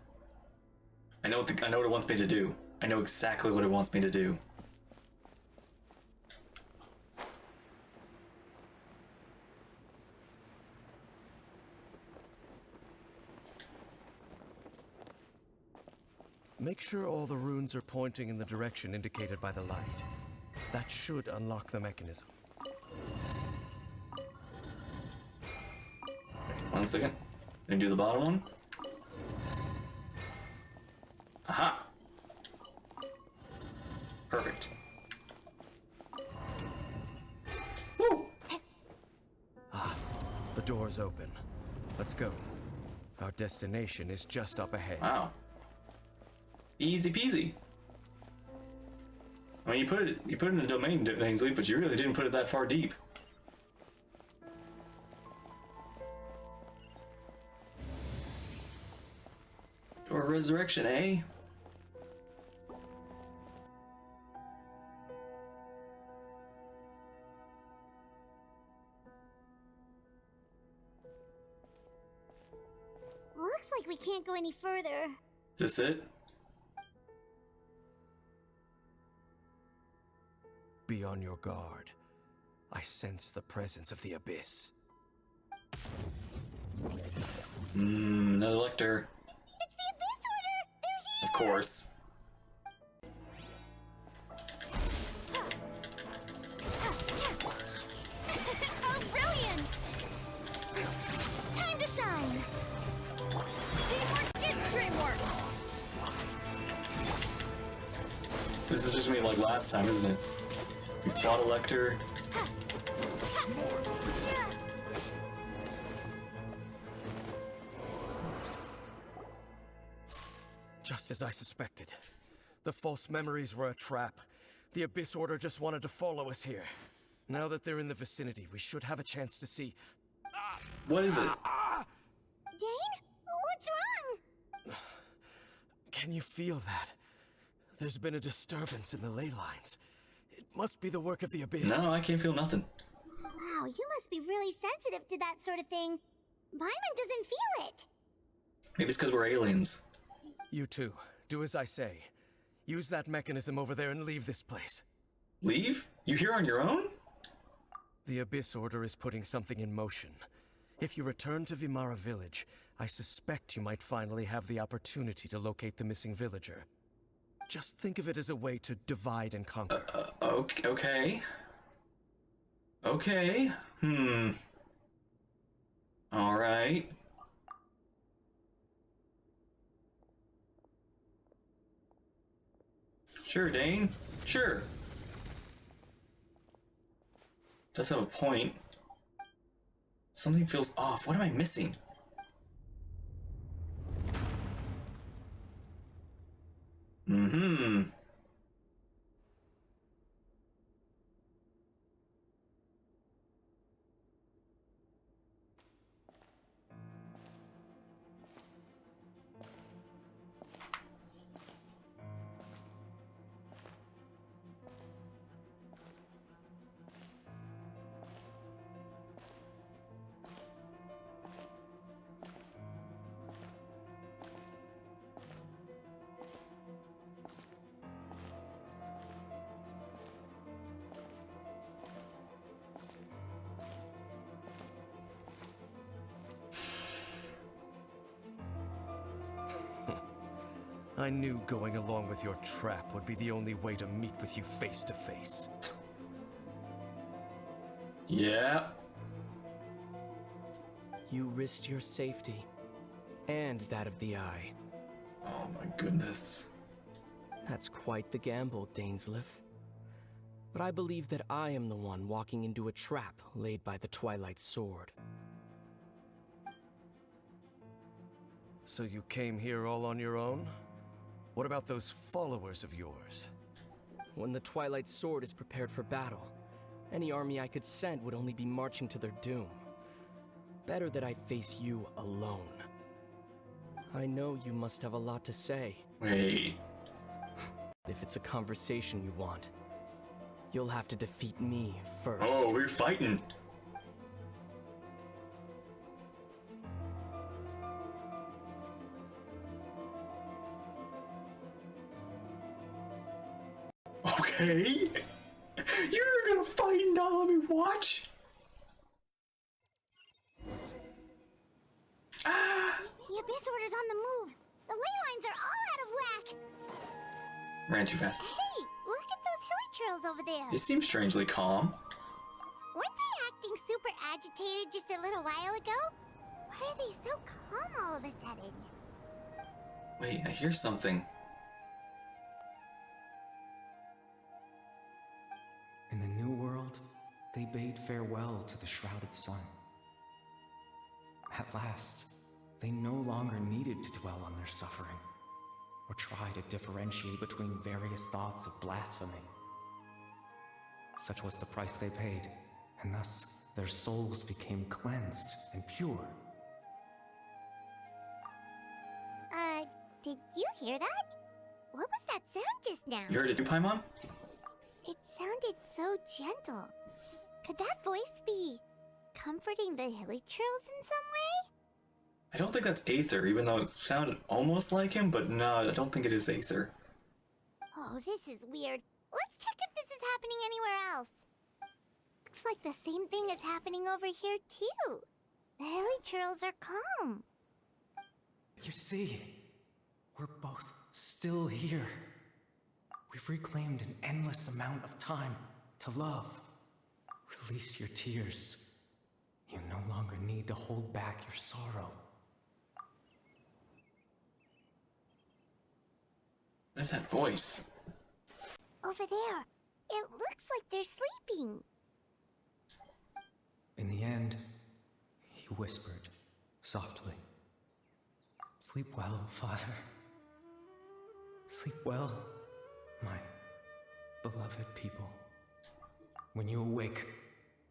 I know what it wants me to do. I know exactly what it wants me to do. Make sure all the runes are pointing in the direction indicated by the light. That should unlock the mechanism. One second. Let me do the bottom one. Aha! Perfect. Woo! Ah, the door's open. Let's go. Our destination is just up ahead. Wow. Easy peasy. I mean, you put it in the domain, Ainsley, but you really didn't put it that far deep. Or resurrection, eh? Looks like we can't go any further. Is this it? Be on your guard. I sense the presence of the abyss. Another lector. It's the Abyss Order! They're here! Of course. Oh, brilliant! Time to shine! Teamwork is dreamwork! This is just me like last time, isn't it? We fought a lector. Just as I suspected. The false memories were a trap. The Abyss Order just wanted to follow us here. Now that they're in the vicinity, we should have a chance to see. What is it? Dane? What's wrong? Can you feel that? There's been a disturbance in the ley lines. It must be the work of the Abyss. No, I can't feel nothing. Wow, you must be really sensitive to that sort of thing. Paimon doesn't feel it. Maybe it's because we're aliens. You too. Do as I say. Use that mechanism over there and leave this place. Leave? You here on your own? The Abyss Order is putting something in motion. If you return to Vimara Village, I suspect you might finally have the opportunity to locate the missing villager. Just think of it as a way to divide and conquer. Okay. Okay. Alright. Sure, Dane. Sure. Does have a point. Something feels off. What am I missing? I knew going along with your trap would be the only way to meet with you face to face. Yeah. You risked your safety, and that of the Eye. Oh my goodness. That's quite the gamble, Dainsleif. But I believe that I am the one walking into a trap laid by the Twilight Sword. So you came here all on your own? What about those followers of yours? When the Twilight Sword is prepared for battle, any army I could send would only be marching to their doom. Better that I face you alone. I know you must have a lot to say. Wait. If it's a conversation you want, you'll have to defeat me first. Oh, we're fighting. Okay. You're gonna fight and not let me watch? The Abyss Order's on the move. The ley lines are all out of whack. Ran too fast. Hey, look at those hilly trails over there. They seem strangely calm. Weren't they acting super agitated just a little while ago? Why are they so calm all of a sudden? Wait, I hear something. In the New World, they bade farewell to the shrouded sun. At last, they no longer needed to dwell on their suffering, or try to differentiate between various thoughts of blasphemy. Such was the price they paid, and thus their souls became cleansed and pure. Did Did you hear that? What was that sound just now? You heard it too, Paimon? It sounded so gentle. Could that voice be comforting the hilly churls in some way? I don't think that's Aether, even though it sounded almost like him, but no, I don't think it is Aether. Oh, this is weird. Let's check if this is happening anywhere else. Looks like the same thing is happening over here, too. The hilly churls are calm. You see, we're both still here. We've reclaimed an endless amount of time to love. Release your tears. You no longer need to hold back your sorrow. What is that voice? Over there. It looks like they're sleeping. In the end, he whispered softly. Sleep well, Father. Sleep well, my beloved people. When you awake,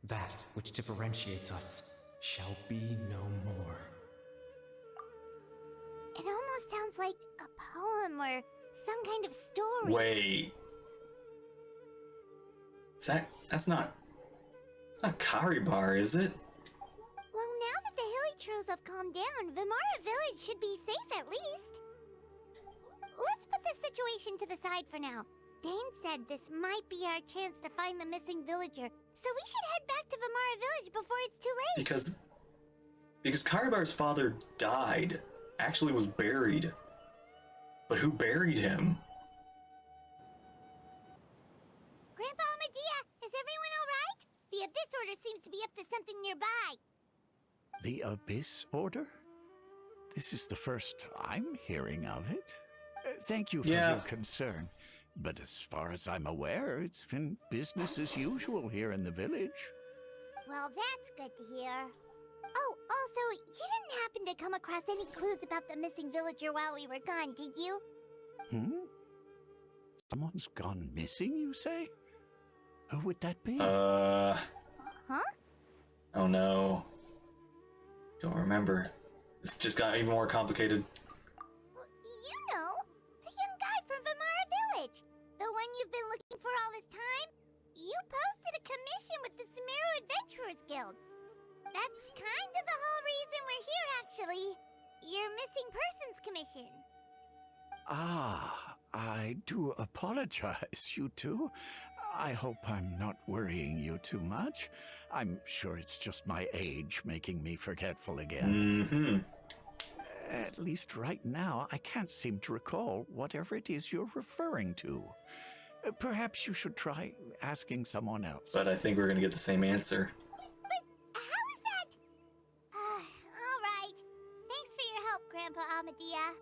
that which differentiates us shall be no more. It almost sounds like a poem or some kind of story. Wait. That's not Karibar, is it? Well, now that the hilly churls have calmed down, Vimara Village should be safe at least. Let's put this situation to the side for now. Dane said this might be our chance to find the missing villager, so we should head back to Vimara Village before it's too late. Because Karibar's father died, actually was buried. But who buried him? Grandpa Amadea, is everyone alright? The Abyss Order seems to be up to something nearby. The Abyss Order? This is the first I'm hearing of it. Thank you for your concern. But as far as I'm aware, it's been business as usual here in the village. Well, that's good to hear. Oh, also, you didn't happen to come across any clues about the missing villager while we were gone, did you? Someone's gone missing, you say? Who would that be? Huh? Oh no. Don't remember. It's just got even more complicated. Well, you know, the young guy from Vimara Village. The one you've been looking for all this time. You posted a commission with the Sumeru Adventurers Guild. That's kind of the whole reason we're here, actually. Your missing persons commission. Ah, I do apologize, you two. I hope I'm not worrying you too much. I'm sure it's just my age making me forgetful again. At least right now, I can't seem to recall whatever it is you're referring to. Perhaps you should try asking someone else. But I think we're gonna get the same answer. But how is that? All right. Thanks for your help, Grandpa Amadea.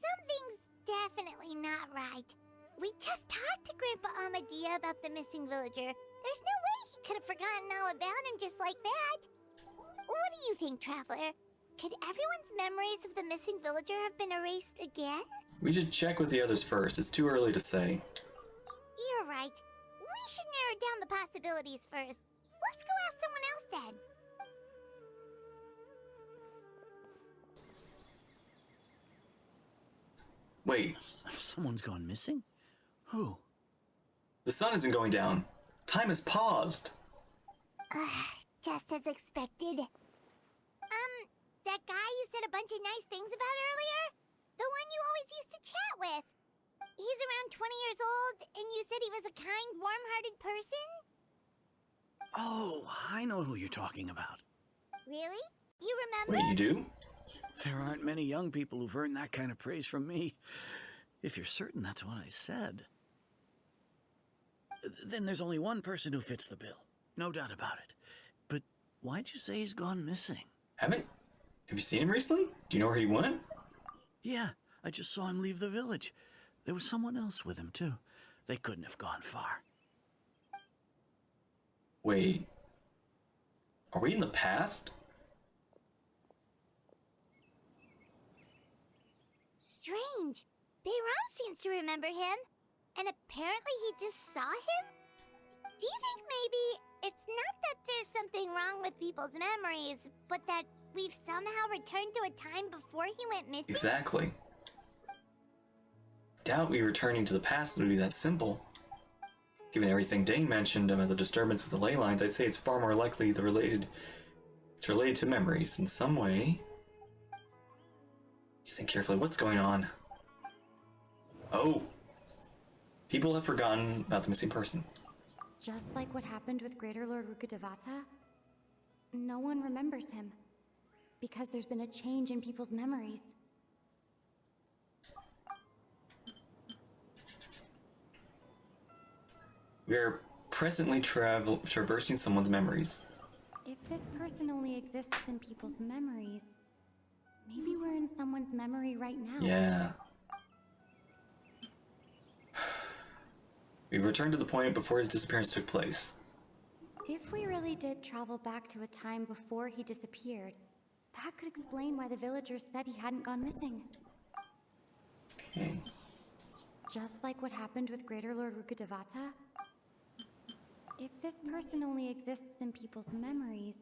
Something's definitely not right. We just talked to Grandpa Amadea about the missing villager. There's no way he could have forgotten all about him just like that. What do you think, Traveler? Could everyone's memories of the missing villager have been erased again? We should check with the others first. It's too early to say. You're right. We should narrow down the possibilities first. Let's go ask someone else then. Wait, Someone's gone missing? Who? the sun isn't going down. Time has paused. Just as expected. That guy you said a bunch of nice things about earlier? The one you always used to chat with. He's around 20 years old, and you said he was a kind, warm-hearted person? Oh, I know who you're talking about. Really? You remember? Wait, you do? There aren't many young people who've earned that kind of praise from me. If you're certain that's what I said. Then there's only one person who fits the bill. No doubt about it. But why'd you say he's gone missing? Have you seen him recently? Do you know where he went? Yeah, I just saw him leave the village. There was someone else with him, too. They couldn't have gone far. Wait. Are we in the past? Strange. Bayram seems to remember him. And apparently he just saw him? Do you think maybe it's not that there's something wrong with people's memories, but that we've somehow returned to a time before he went missing? Exactly. Doubt we returning to the past would be that simple. Given everything Dane mentioned about the disturbance with the ley lines, I'd say it's far more likely it's related to memories in some way. You think carefully, what's going on? Oh! People have forgotten about the missing person. Just like what happened with Greater Lord Rukkhadevata, no one remembers him. Because there's been a change in people's memories. We are presently traversing someone's memories. If this person only exists in people's memories, maybe we're in someone's memory right now. Yeah. We've returned to the point before his disappearance took place. If we really did travel back to a time before he disappeared, that could explain why the villagers said he hadn't gone missing. Okay. Just like what happened with Greater Lord Rukkhadevata, if this person only exists in people's memories...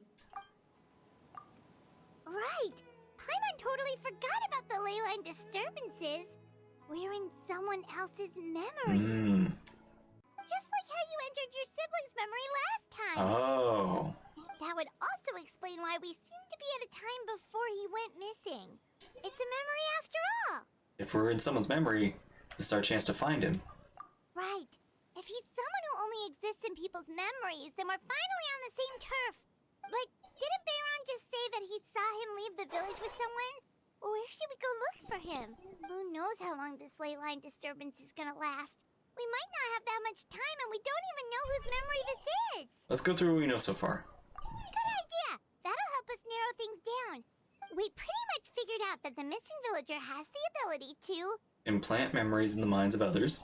Right! Paimon totally forgot about the ley line disturbances. We're in someone else's memory. Just like how you entered your sibling's memory last time. Oh. That would also explain why we seem to be at a time before he went missing. It's a memory after all. If we're in someone's memory, this is our chance to find him. Right. If he's someone who only exists in people's memories, then we're finally on the same turf. But didn't Bayron just say that he saw him leave the village with someone? Where should we go look for him? Who knows how long this ley line disturbance is gonna last? We might not have that much time, and we don't even know whose memory this is. Let's go through what we know so far. Good idea. That'll help us narrow things down. We pretty much figured out that the missing villager has the ability to... implant memories in the minds of others.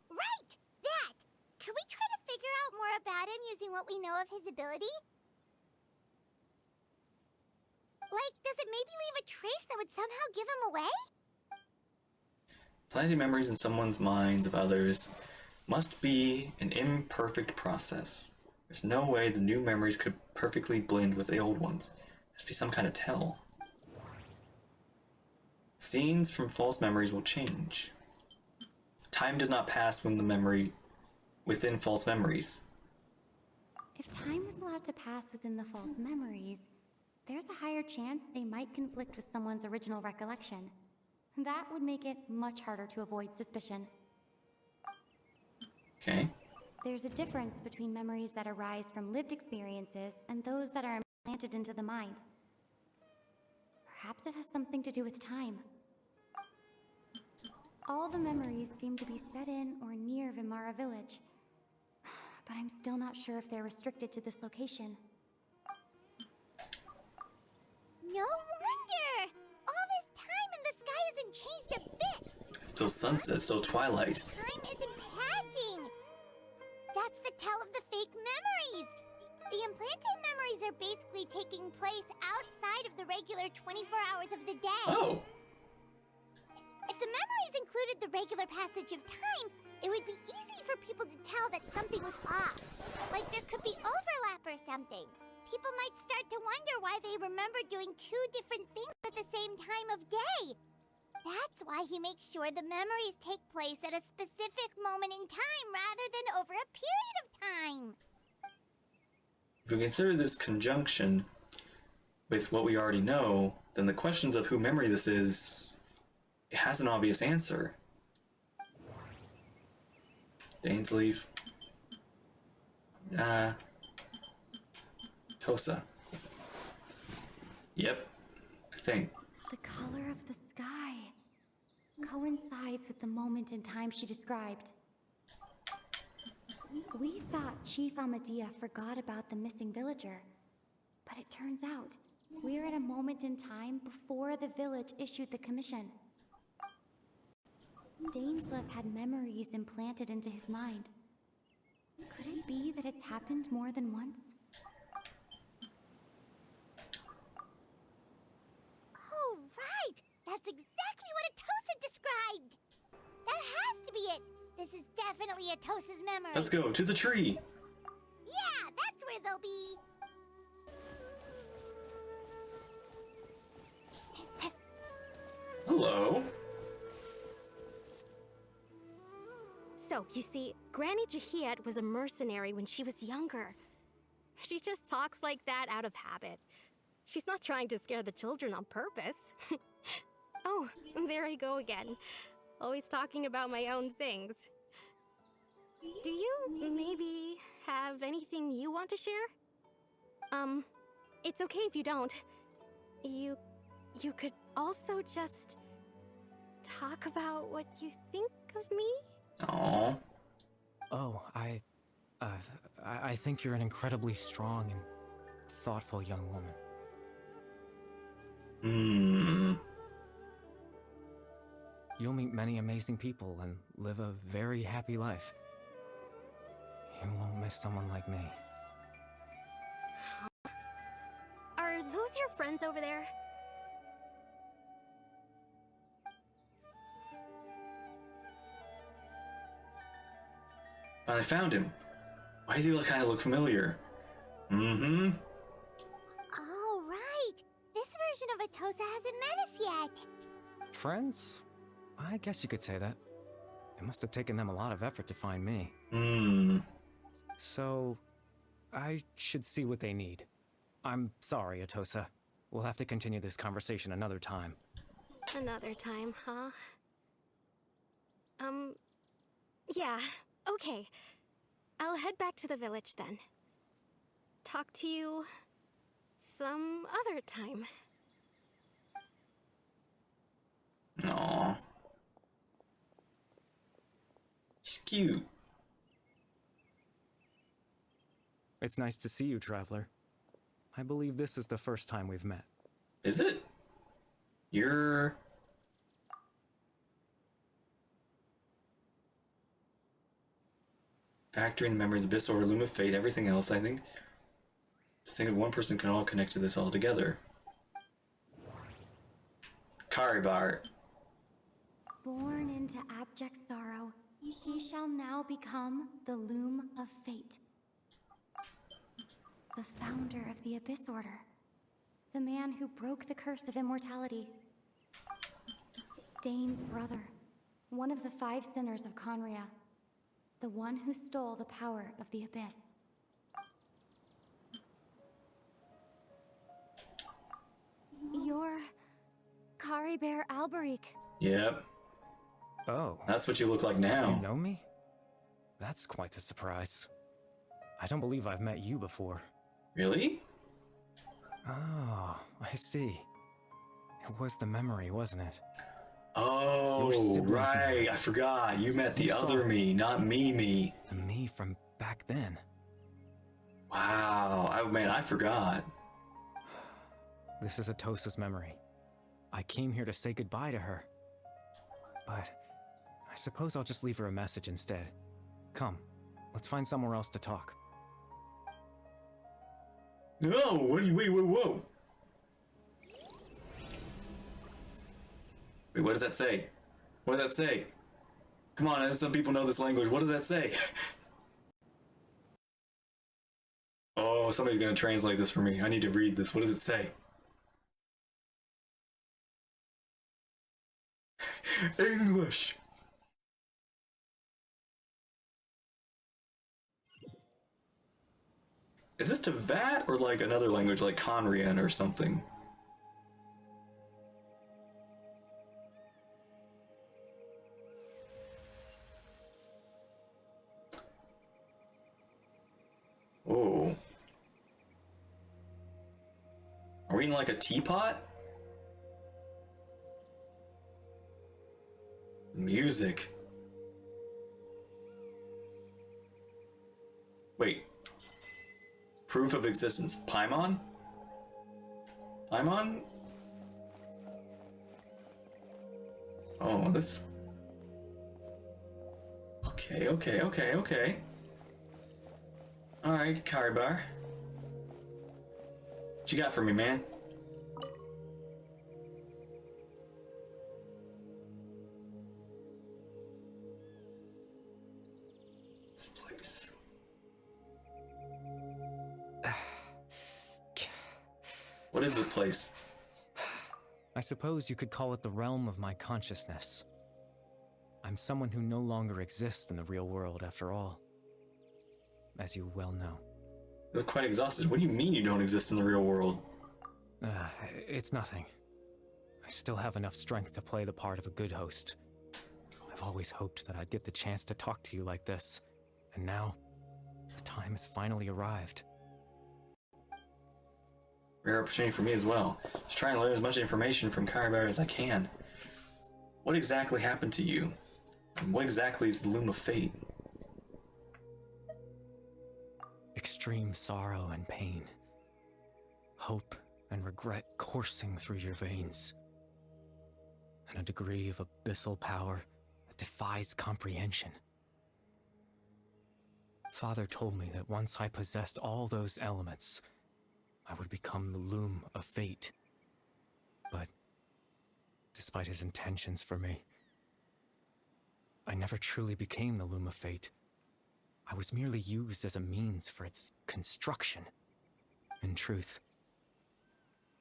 Right! That! Could we try to figure out more about him using what we know of his ability? Like, does it maybe leave a trace that would somehow give him away? Planting memories in someone's minds of others must be an imperfect process. There's no way the new memories could perfectly blend with the old ones. There has to be some kind of tell. Scenes from false memories will change. Time does not pass when the memory within false memories. If time was allowed to pass within the false memories, there's a higher chance they might conflict with someone's original recollection. That would make it much harder to avoid suspicion. Okay. There's a difference between memories that arise from lived experiences and those that are implanted into the mind. Perhaps it has something to do with time. All the memories seem to be set in or near Vimara village, but I'm still not sure if they're restricted to this location. No wonder! All this time and the sky hasn't changed a bit! It's still sunset, still twilight. Time isn't passing! That's the tell of the fake memories! The implanted memories are basically taking place outside of the regular 24 hours of the day. Oh! If the memories included the regular passage of time, it would be easy for people to tell that something was off. Like there could be overlap or something. People might start to wonder why they remember doing two different things at the same time of day. That's why he makes sure the memories take place at a specific moment in time rather than over a period of time. If we consider this conjunction with what we already know, then the questions of who memory this is, it has an obvious answer. Dane's leave. Tosa. Yep, I think. The color of the sky coincides with the moment in time she described. We thought Chief Amadea forgot about the missing villager, but it turns out we're at a moment in time before the village issued the commission. Dainslev had memories implanted into his mind. Could it be that it's happened more than once? Oh, right! That's exactly what Atosa described! That has to be it! This is definitely Atosa's memory. Let's go to the tree. Yeah, that's where they'll be. Hello. So, you see, Granny Jahiet was a mercenary when she was younger. She just talks like that out of habit. She's not trying to scare the children on purpose. Oh, there I go again. Always talking about my own things. Do you maybe have anything you want to share? It's okay if you don't. You could also just talk about what you think of me? Aww. Oh, I think you're an incredibly strong and thoughtful young woman. You'll meet many amazing people and live a very happy life. You won't miss someone like me. Are those your friends over there? I found him. Why does he kind of look familiar? Mm-hmm. Oh, right. This version of Atosa hasn't met us yet. Friends? I guess you could say that. It must have taken them a lot of effort to find me. So, I should see what they need. I'm sorry, Atosa. We'll have to continue this conversation another time. Another time, huh? Yeah, okay. I'll head back to the village then. Talk to you some other time. Aww. She's cute. It's nice to see you, Traveler. I believe this is the first time we've met. Is it? You're... Factoring memories, abyss, or loom of fate, everything else, I think. To think of one person can all connect to this all together. Karibar. Born into abject sorrow, he shall now become the Loom of Fate. The founder of the Abyss Order. The man who broke the curse of immortality. Dane's brother. One of the 5 sinners of Conria. The one who stole the power of the Abyss. You're... Karibar Alberic. Yep. Oh. That's what you look like now. You know me? That's quite the surprise. I don't believe I've met you before. Really? Oh, I see. It was the memory, wasn't it? Oh, right. I forgot. You met the other me, not me. The me from back then. Wow. Man, I forgot. This is Atosa's memory. I came here to say goodbye to her. But I suppose I'll just leave her a message instead. Come, let's find somewhere else to talk. No, whoa. Wait, what does that say? What does that say? Come on, some people know this language. What does that say? Oh, somebody's gonna translate this for me. I need to read this. What does it say? English! Is this to Vat or like another language like Conrian or something? Oh. Are we in like a teapot? Music. Wait. Proof of existence. Paimon? Paimon? Oh, this... Okay. Alright, Karibar. What you got for me, man? This place. What is this place? I suppose you could call it the realm of my consciousness. I'm someone who no longer exists in the real world, after all. As you well know. You're quite exhausted. What do you mean you don't exist in the real world? It's nothing. I still have enough strength to play the part of a good host. I've always hoped that I'd get the chance to talk to you like this, and now, the time has finally arrived. Rare opportunity for me as well. Just trying to learn as much information from Karibar as I can. What exactly happened to you? And what exactly is the Loom of Fate? Extreme sorrow and pain. Hope and regret coursing through your veins. And a degree of abyssal power that defies comprehension. Father told me that once I possessed all those elements, I would become the Loom of Fate. But, despite his intentions for me, I never truly became the Loom of Fate. I was merely used as a means for its construction. In truth,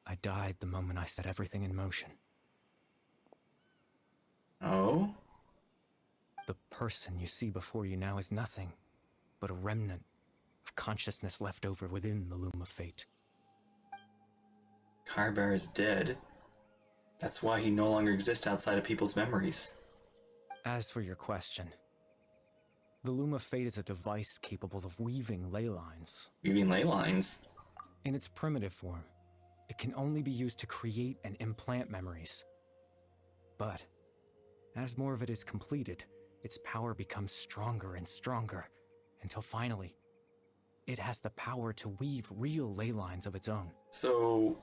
I died the moment I set everything in motion. Oh? The person you see before you now is nothing but a remnant of consciousness left over within the Loom of Fate. Karibar is dead. That's why he no longer exists outside of people's memories. As for your question, the Loom of Fate is a device capable of weaving ley lines. Weaving ley lines? In its primitive form, it can only be used to create and implant memories. But, as more of it is completed, its power becomes stronger and stronger, until finally, it has the power to weave real ley lines of its own. So,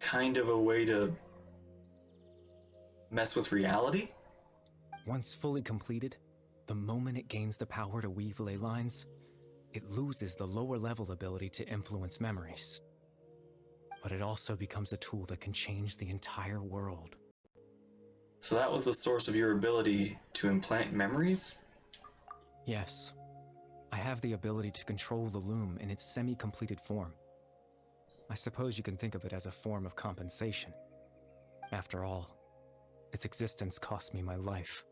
kind of a way to mess with reality? Once fully completed, the moment it gains the power to weave ley lines, it loses the lower level ability to influence memories. But it also becomes a tool that can change the entire world. So that was the source of your ability to implant memories? Yes. I have the ability to control the loom in its semi-completed form. I suppose you can think of it as a form of compensation. After all, its existence cost me my life.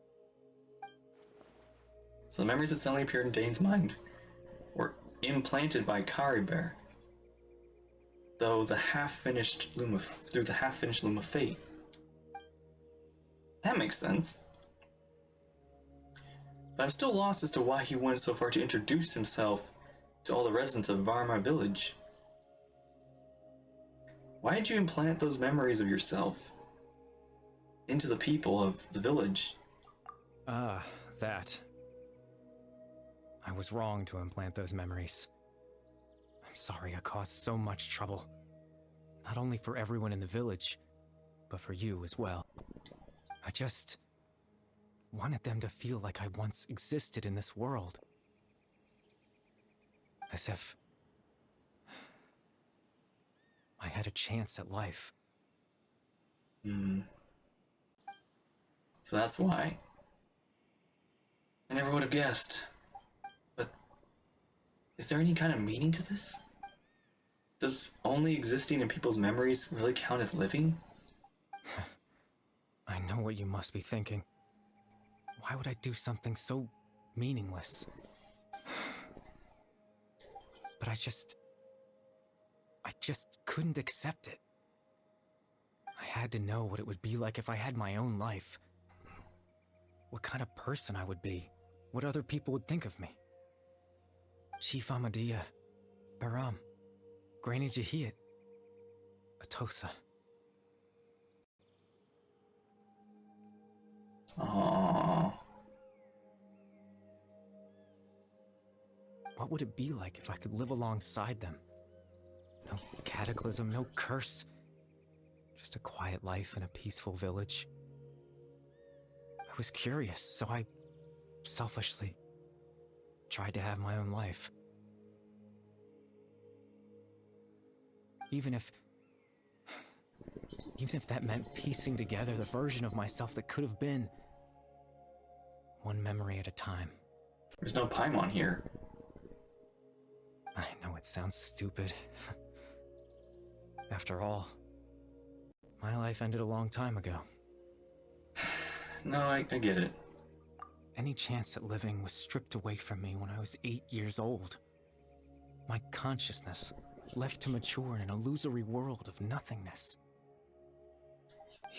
So the memories that suddenly appeared in Dane's mind were implanted by Karibar, through the half-finished Loom of Fate. That makes sense. But I'm still lost as to why he went so far to introduce himself to all the residents of Varmar village. Why did you implant those memories of yourself into the people of the village? That. I was wrong to implant those memories. I'm sorry I caused so much trouble. Not only for everyone in the village, but for you as well. I just wanted them to feel like I once existed in this world. As if I had a chance at life. So that's why. I never would have guessed. But is there any kind of meaning to this? Does only existing in people's memories really count as living? I know what you must be thinking. Why would I do something so meaningless? But I just couldn't accept it. I had to know what it would be like if I had my own life. What kind of person I would be. What other people would think of me. Chief Amadia, Baram, Granny Jahiat, Atosa. Aww. What would it be like if I could live alongside them? No cataclysm, no curse. Just a quiet life in a peaceful village. I was curious, so I selfishly tried to have my own life. Even if that meant piecing together the version of myself that could have been. One memory at a time. There's no Paimon here. I know it sounds stupid. After all, my life ended a long time ago. No, I get it. Any chance at living was stripped away from me when I was 8 years old. My consciousness left to mature in an illusory world of nothingness.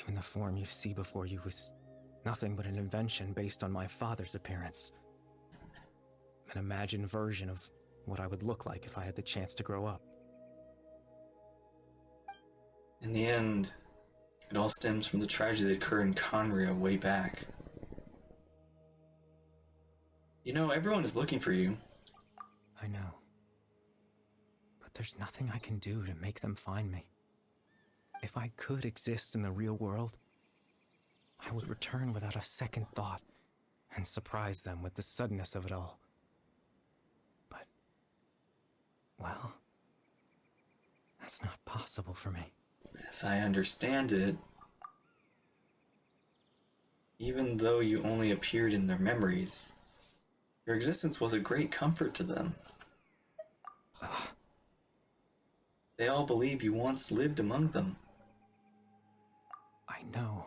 Even the form you see before you was nothing but an invention based on my father's appearance. An imagined version of what I would look like if I had the chance to grow up. In the end, it all stems from the tragedy that occurred in Conria way back. You know, everyone is looking for you. I know. But there's nothing I can do to make them find me. If I could exist in the real world, I would return without a second thought and surprise them with the suddenness of it all. But, well, that's not possible for me. As I understand it, even though you only appeared in their memories, your existence was a great comfort to them. They all believe you once lived among them. I know.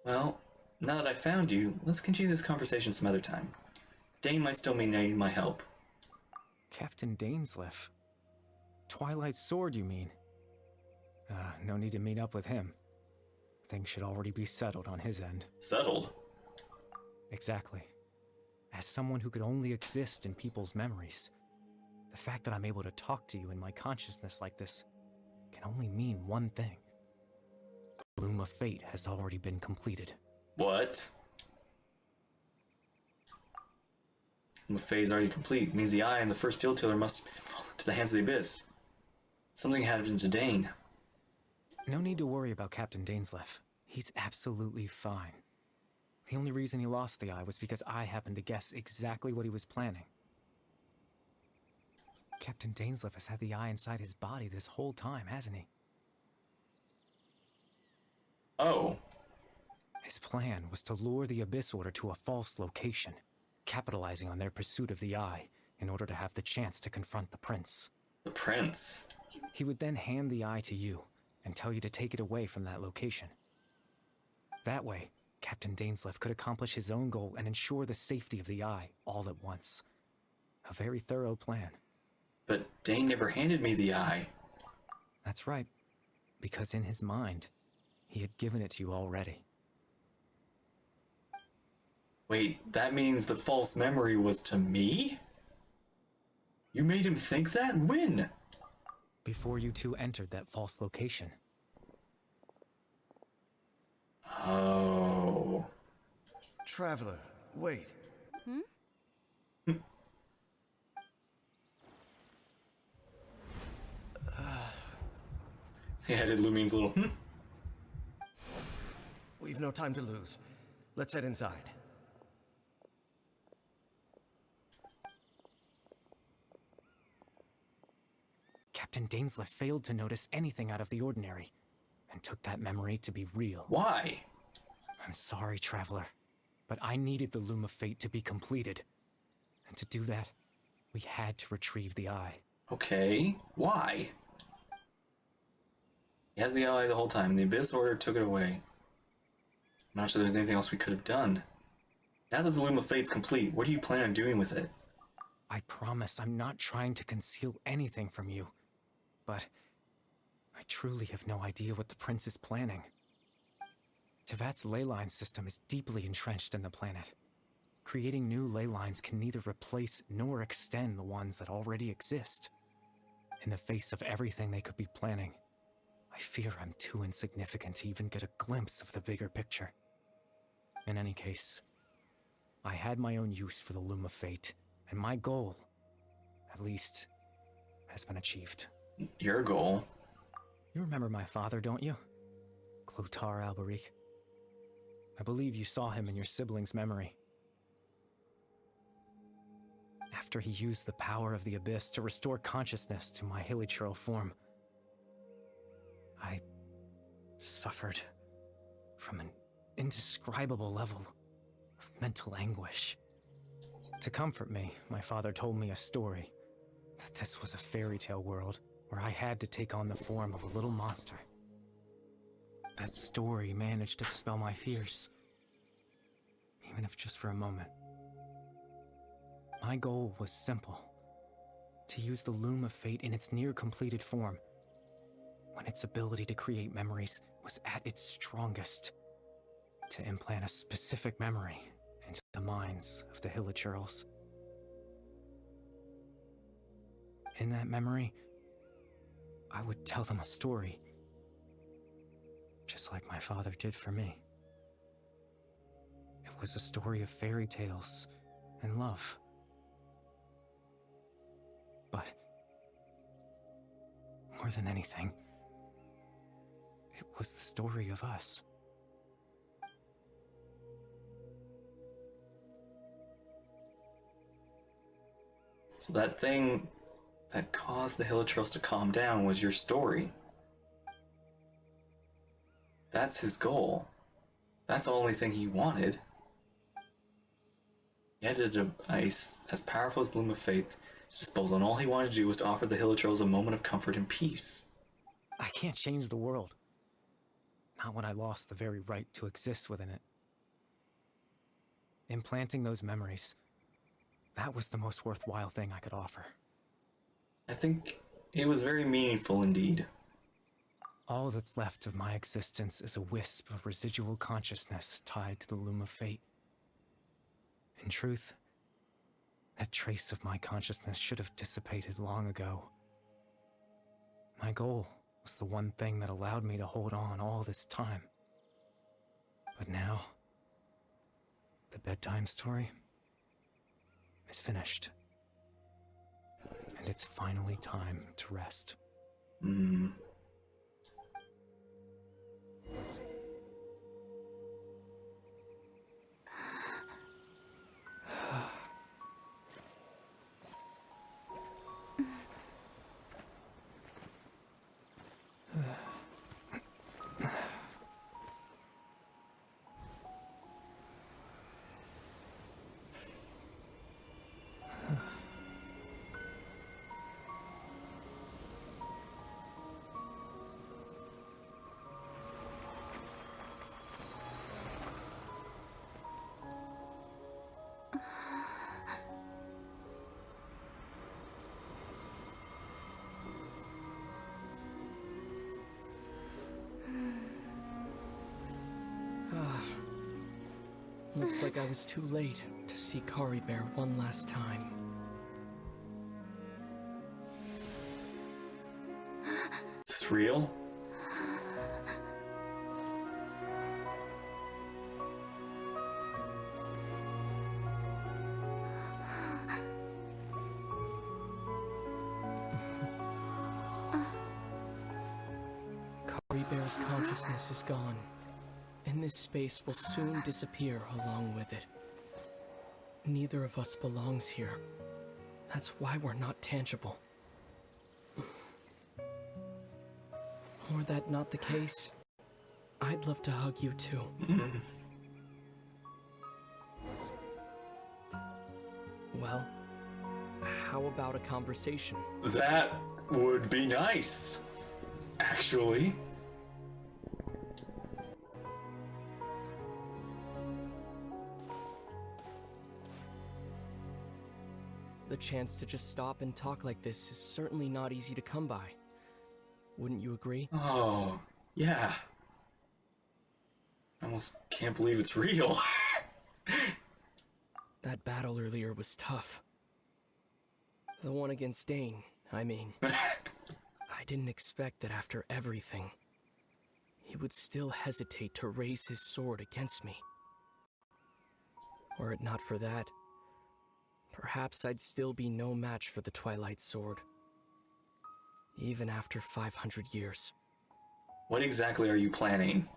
Well, now that I found you, let's continue this conversation some other time. Dane might still need my help. Captain Dainsleif. Twilight Sword, you mean? No need to meet up with him. Things should already be settled on his end. Settled? Exactly. As someone who could only exist in people's memories, the fact that I'm able to talk to you in my consciousness like this can only mean one thing. The Loom of Fate has already been completed. What? The phase already complete means the eye and the first field tiller must have fallen to the hands of the abyss. Something happened to Dane. No need to worry about Captain Dainsleif. He's absolutely fine. The only reason he lost the eye was because I happened to guess exactly what he was planning. Captain Dainsleif has had the eye inside his body this whole time, hasn't he? Oh. His plan was to lure the Abyss Order to a false location, capitalizing on their pursuit of the eye in order to have the chance to confront the prince. The prince? He would then hand the eye to you and tell you to take it away from that location. That way, Captain Dainsleif could accomplish his own goal and ensure the safety of the eye all at once. A very thorough plan. But Dane never handed me the eye. That's right, because in his mind, he had given it to you already. Wait, that means the false memory was to me? You made him think that? When? Before you two entered that false location. Oh. Traveler, wait. Yeah, did Lumine's little We've no time to lose. Let's head inside. Captain Dainsleif failed to notice anything out of the ordinary, and took that memory to be real. Why? I'm sorry, Traveler, but I needed the Loom of Fate to be completed. And to do that, we had to retrieve the eye. Okay, why? He has the eye the whole time, and the Abyss Order took it away. I'm not sure there's anything else we could have done. Now that the Loom of Fate's complete, what do you plan on doing with it? I promise I'm not trying to conceal anything from you, but I truly have no idea what the prince is planning. Tevat's ley line system is deeply entrenched in the planet. Creating new ley lines can neither replace nor extend the ones that already exist. In the face of everything they could be planning, I fear I'm too insignificant to even get a glimpse of the bigger picture. In any case, I had my own use for the Loom of Fate, and my goal, at least, has been achieved. Your goal? You remember my father, don't you? Clotar Alberic. I believe you saw him in your sibling's memory. After he used the power of the Abyss to restore consciousness to my hilichurl form, I suffered from an indescribable level of mental anguish. To comfort me, my father told me a story. That this was a fairy tale world where I had to take on the form of a little monster. That story managed to dispel my fears, even if just for a moment. My goal was simple: to use the Loom of Fate in its near-completed form, when its ability to create memories was at its strongest, to implant a specific memory into the minds of the Hilichurls. In that memory, I would tell them a story, just like my father did for me. It was a story of fairy tales and love. But more than anything, it was the story of us. So that thing that caused the Hilichurls to calm down was your story. That's his goal. That's the only thing he wanted. He had a device as powerful as the Loom of Fate at his disposal, and all he wanted to do was to offer the Hilichurls a moment of comfort and peace. I can't change the world. Not when I lost the very right to exist within it. Implanting those memories, that was the most worthwhile thing I could offer. I think it was very meaningful indeed. All that's left of my existence is a wisp of residual consciousness tied to the Loom of Fate. In truth, that trace of my consciousness should have dissipated long ago. My goal was the one thing that allowed me to hold on all this time. But now, the bedtime story is finished. And it's finally time to rest. Looks like I was too late to see Kari Bear one last time. Is this real? Kari Bear's consciousness is gone, and this space will soon disappear along with it. Neither of us belongs here. That's why we're not tangible. Were that not the case, I'd love to hug you too. Well, how about a conversation? That would be nice, actually. The chance to just stop and talk like this is certainly not easy to come by. Wouldn't you agree? Oh, yeah. I almost can't believe it's real. That battle earlier was tough. The one against Dane, I mean. I didn't expect that after everything, he would still hesitate to raise his sword against me. Were it not for that, perhaps I'd still be no match for the Twilight Sword. Even after 500 years. What exactly are you planning?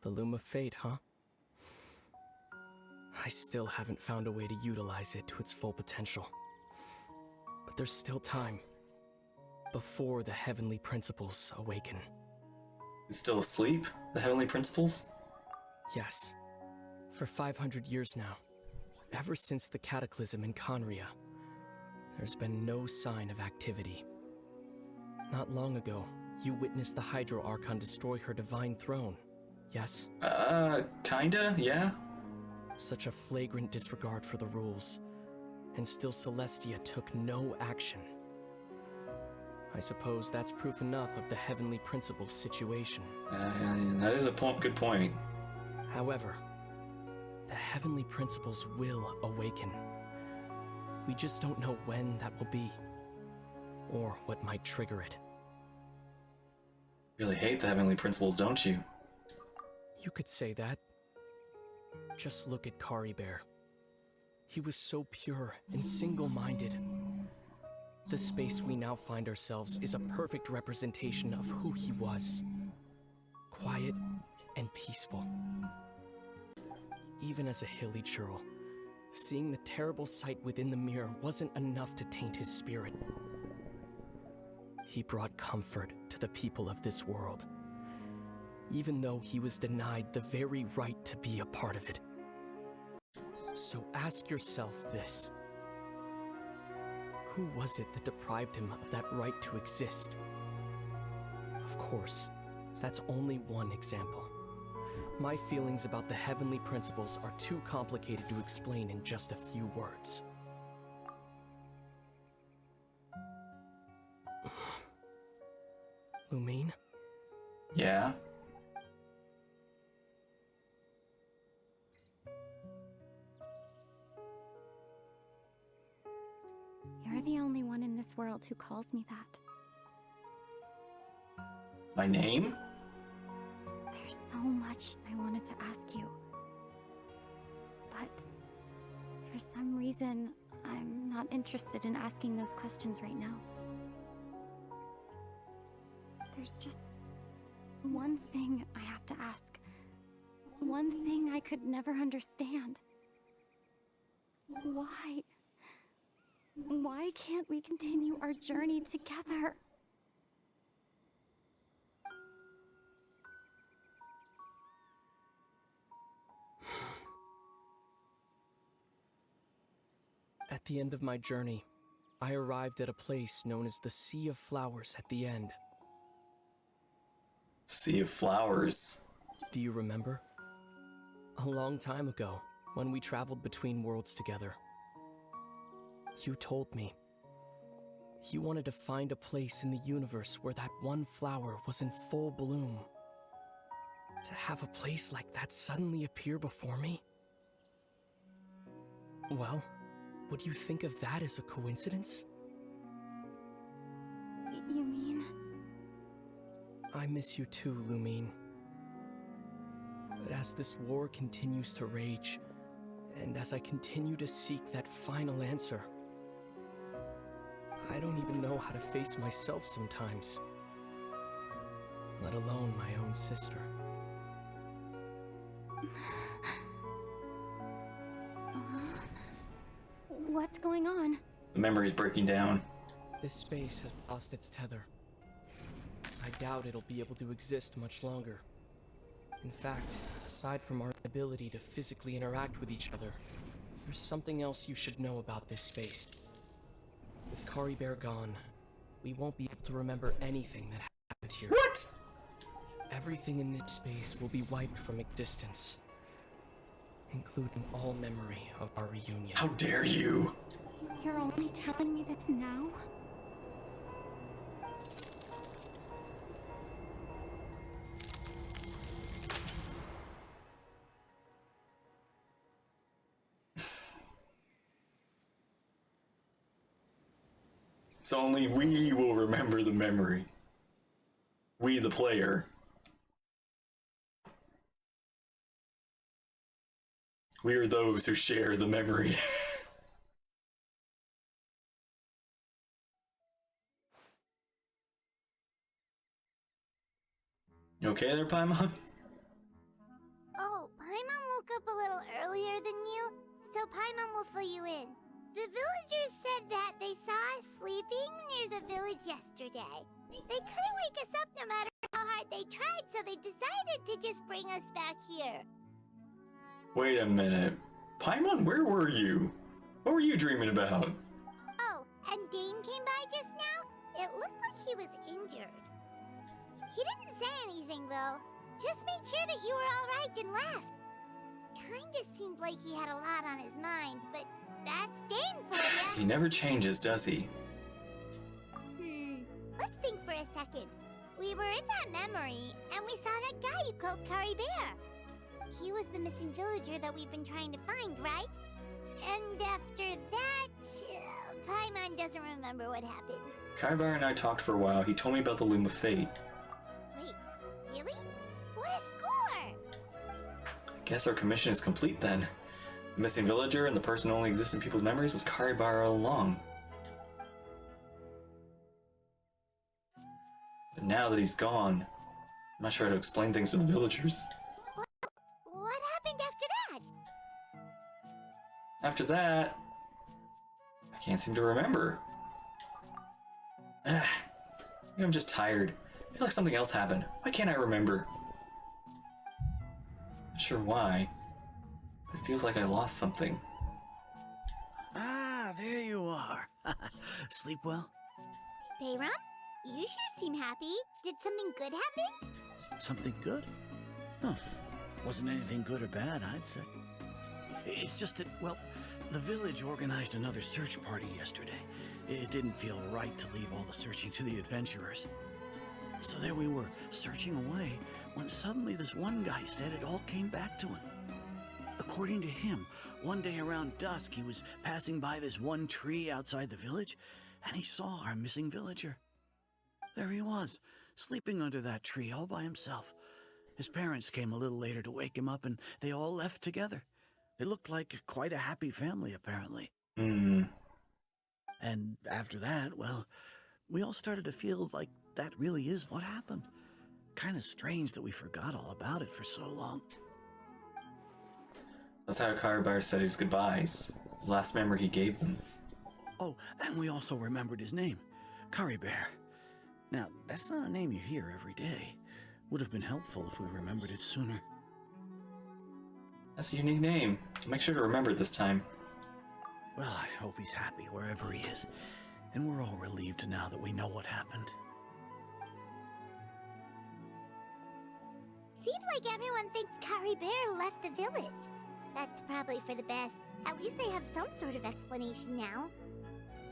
The Loom of Fate, huh? I still haven't found a way to utilize it to its full potential. But there's still time. Before the Heavenly Principles awaken. It's still asleep? The Heavenly Principles? Yes. For 500 years now. ever since the cataclysm in Conria, there's been no sign of activity. Not long ago, you witnessed the Hydro Archon destroy her divine throne, yes? Kinda, yeah? Such a flagrant disregard for the rules, and still Celestia took no action. I suppose that's proof enough of the Heavenly Principle's situation. That is a good point. However, the Heavenly Principles will awaken. We just don't know when that will be, or what might trigger it. Really hate the Heavenly Principles, don't you? You could say that. Just look at Caribert. He was so pure and single-minded. The space we now find ourselves is a perfect representation of who he was. Quiet and peaceful. Even as a hilly churl, seeing the terrible sight within the mirror wasn't enough to taint his spirit. He brought comfort to the people of this world, even though he was denied the very right to be a part of it. So ask yourself this. Who was it that deprived him of that right to exist? Of course, that's only one example. My feelings about the Heavenly Principles are too complicated to explain in just a few words. Lumine? Yeah? You're the only one in this world who calls me that. My name? There's so much I wanted to ask you. But for some reason, I'm not interested in asking those questions right now. There's just one thing I have to ask. One thing I could never understand. Why? Why can't we continue our journey together? At the end of my journey, I arrived at a place known as the Sea of Flowers at the end. Sea of Flowers. Do you remember? A long time ago, when we traveled between worlds together. You told me. You wanted to find a place in the universe where that one flower was in full bloom. To have a place like that suddenly appear before me? Well, would you think of that as a coincidence? You mean? I miss you too, Lumine. But as this war continues to rage, and as I continue to seek that final answer, I don't even know how to face myself sometimes, let alone my own sister. What's going on? The memory's breaking down. This space has lost its tether. I doubt it'll be able to exist much longer. In fact, aside from our ability to physically interact with each other, there's something else you should know about this space. With Caribert gone, we won't be able to remember anything that happened here. What? Everything in this space will be wiped from existence, including all memory of our reunion. How dare you? You're only telling me this now? So only we will remember the memory. We, the player. We are those who share the memory. You okay there, Paimon? Oh, Paimon woke up a little earlier than you, so Paimon will fill you in. The villagers said that they saw us sleeping near the village yesterday. They couldn't wake us up no matter how hard they tried, so they decided to just bring us back here. Wait a minute. Paimon, where were you? What were you dreaming about? Oh, and Dane came by just now? It looked like he was injured. He didn't say anything, though. Just made sure that you were alright and left. Kinda seemed like he had a lot on his mind, but that's Dane for ya. He never changes, does he? Let's think for a second. We were in that memory, and we saw that guy you called Kari Bear. He was the missing villager that we've been trying to find, right? And after that, Paimon doesn't remember what happened. Kaibar and I talked for a while. He told me about the Loom of Fate. Wait, really? What a score! Guess our commission is complete then. The missing villager and the person who only exists in people's memories was Karibar all along. But now that he's gone, I'm not sure how to explain things to the villagers. What happened after that? After that, I can't seem to remember. Maybe I'm just tired. I feel like something else happened. Why can't I remember? Not sure why, but it feels like I lost something. Ah, there you are. Sleep well? Bayram, you sure seem happy. Did something good happen? Something good? Huh. Wasn't anything good or bad, I'd say. It's just that, well, the village organized another search party yesterday. It didn't feel right to leave all the searching to the adventurers. So there we were, searching away, when suddenly this one guy said it all came back to him. According to him, one day around dusk he was passing by this one tree outside the village, and he saw our missing villager. There he was, sleeping under that tree all by himself. His parents came a little later to wake him up, and they all left together. They looked like quite a happy family, apparently. And after that, well, we all started to feel like that really is what happened. Kind of strange that we forgot all about it for so long. That's how Karibar said his goodbyes. His last memory he gave them. Oh, and we also remembered his name, Kari Bear. Now, that's not a name you hear every day. Would have been helpful if we remembered it sooner. That's a unique name. I'll make sure to remember it this time. Well, I hope he's happy wherever he is. And we're all relieved now that we know what happened. Seems like everyone thinks Kari Bear left the village. That's probably for the best. At least they have some sort of explanation now.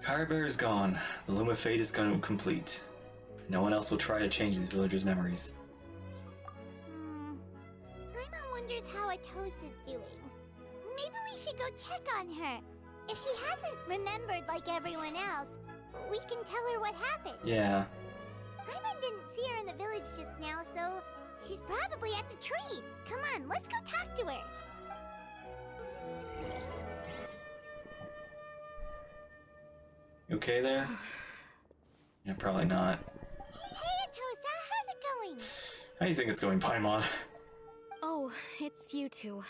Karibar is gone. The Loom of Fate is going to complete. No one else will try to change these villagers' memories. Paimon wonders how Atos is doing. Maybe we should go check on her. If she hasn't remembered like everyone else, we can tell her what happened. Yeah. Paimon didn't see her in the village just now, so she's probably at the tree. Come on, let's go talk to her. You okay there? Yeah, probably not. Hey, Atosa, how's it going? How do you think it's going, Paimon? Oh, it's you two.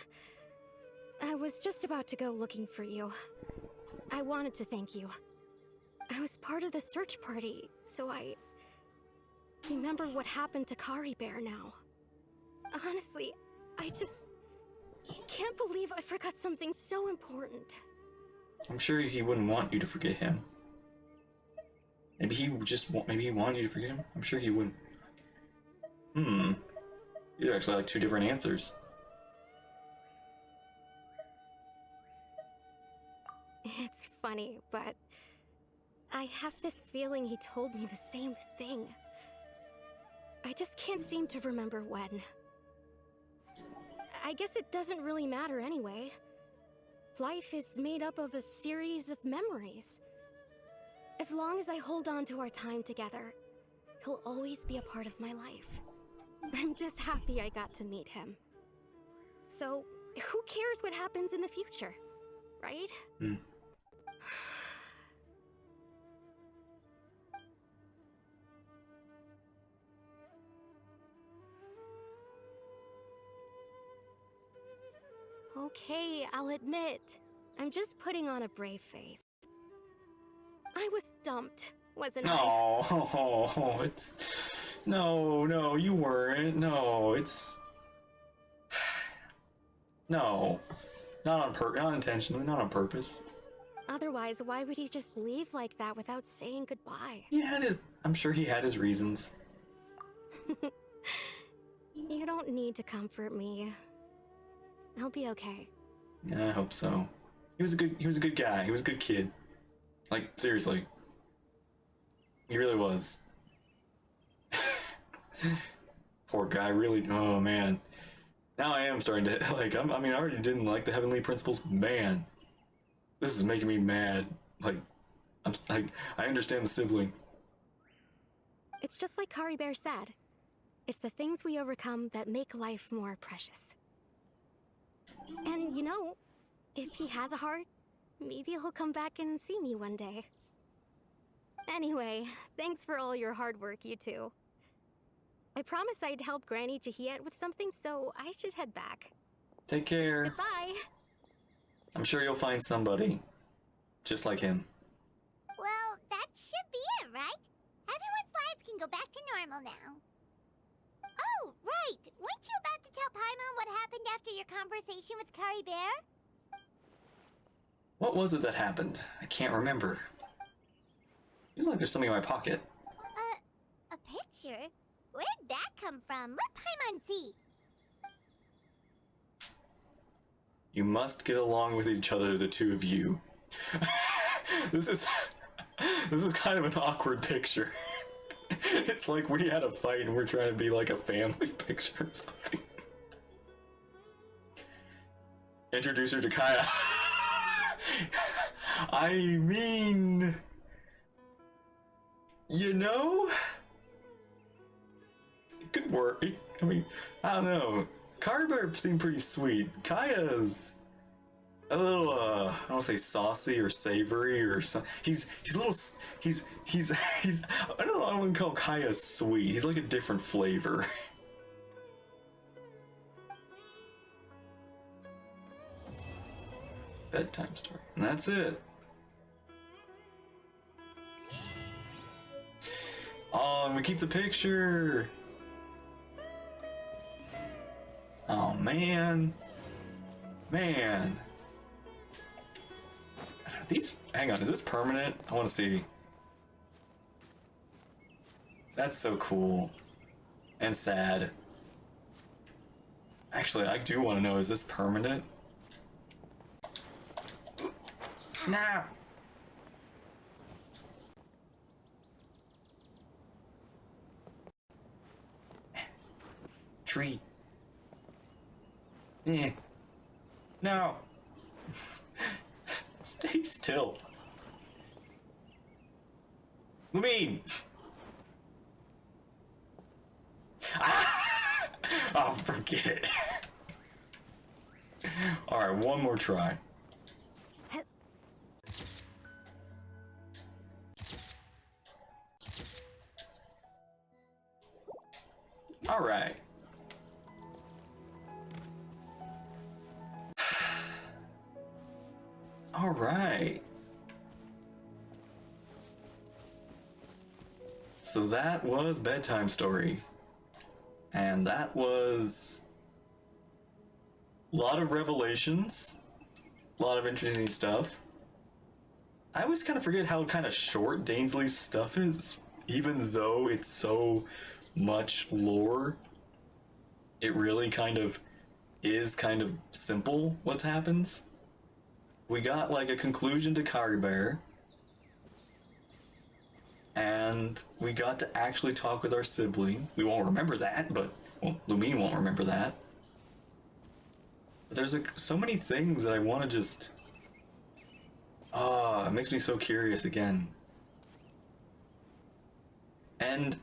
I was just about to go looking for you. I wanted to thank you. I was part of the search party, so I remember what happened to Kari Bear now. Honestly, I just can't believe I forgot something so important. I'm sure he wouldn't want you to forget him. Maybe he maybe he wanted you to forget him? I'm sure he wouldn't. These are actually like two different answers. It's funny, but I have this feeling he told me the same thing. I just can't seem to remember when. I guess it doesn't really matter anyway. Life is made up of a series of memories. As long as I hold on to our time together, he'll always be a part of my life. I'm just happy I got to meet him. So, who cares what happens in the future, right? Okay, I'll admit, I'm just putting on a brave face. I was dumped, wasn't I? No, it's... No, you weren't. No, it's... No. Not intentionally, not on purpose. Otherwise, why would he just leave like that without saying goodbye? I'm sure he had his reasons. You don't need to comfort me. I'll be okay. Yeah, I hope so. He was a good guy. He was a good kid. Like, seriously. He really was. Poor guy, really. Oh, man. Now I am starting to, like, I already didn't like the Heavenly Principles. Man. This is making me mad. Like, I understand the sibling. It's just like Kari Bear said. It's the things we overcome that make life more precious. And, you know, if he has a heart, maybe he'll come back and see me one day. Anyway, thanks for all your hard work, you two. I promised I'd help Granny Jahiet with something, so I should head back. Take care. Goodbye. I'm sure you'll find somebody just like him. Well, that should be it, right? Everyone's lives can go back to normal now. Oh, right! Weren't you about to tell Paimon what happened after your conversation with Kari Bear? What was it that happened? I can't remember. Feels like there's something in my pocket. A picture? Where'd that come from? Let Paimon see. You must get along with each other, the two of you. This is kind of an awkward picture. It's like we had a fight and we're trying to be like a family picture or something. Introduce her to Kaya. I mean, you know, it could work. I mean, I don't know. Carver seemed pretty sweet. Kaya's a little, I don't want to say saucy or savory or something. He's a little, he's, I don't know, I wouldn't call Kaya sweet. He's like a different flavor. Bedtime story. And that's it. Oh, and we keep the picture. Oh, man. Man. Are these... Hang on, is this permanent? I want to see. That's so cool. And sad. Actually, I do want to know, is this permanent? Nah. Tree. Eh. No. Stay still. Lumine. Ah! Oh, forget it. All right, one more try. All right. All right. So that was Bedtime Story. And that was a lot of revelations, a lot of interesting stuff. I always kind of forget how kind of short Dainsleif's stuff is, even though it's so much lore. It really kind of is kind of simple what happens. We got like a conclusion to Kari Bear, and we got to actually talk with our sibling. We won't remember that, but well, Lumine won't remember that. But there's so many things that I want to just... it makes me so curious again. And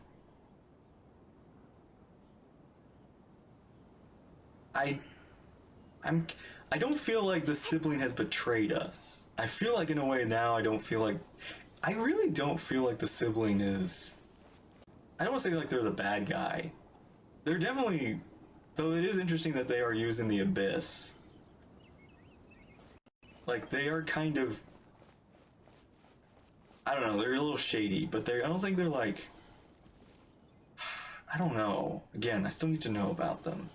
I don't feel like the sibling has betrayed us. I feel like in a way now I really don't feel like the sibling is... I don't want to say like they're the bad guy. They're definitely... Though it is interesting that they are using the Abyss. Like, they are kind of... I don't know, they're a little shady, but I don't think they're like... I don't know. Again, I still need to know about them.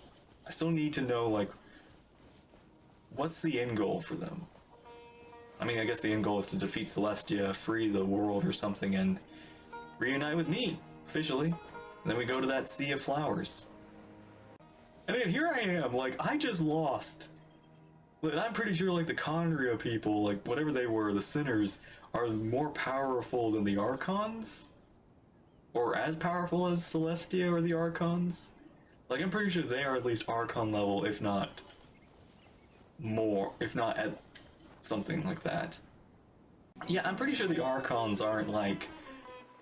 I still need to know, like, what's the end goal for them? I mean, I guess the end goal is to defeat Celestia, free the world or something, and reunite with me, officially. And then we go to that sea of flowers. And then here I am, like, I just lost. And I'm pretty sure, like, the Conria people, like, whatever they were, the sinners, are more powerful than the Archons? Or as powerful as Celestia or the Archons? Like, I'm pretty sure they are at least Archon level, if not more, if not at something like that. Yeah, I'm pretty sure the Archons aren't, like,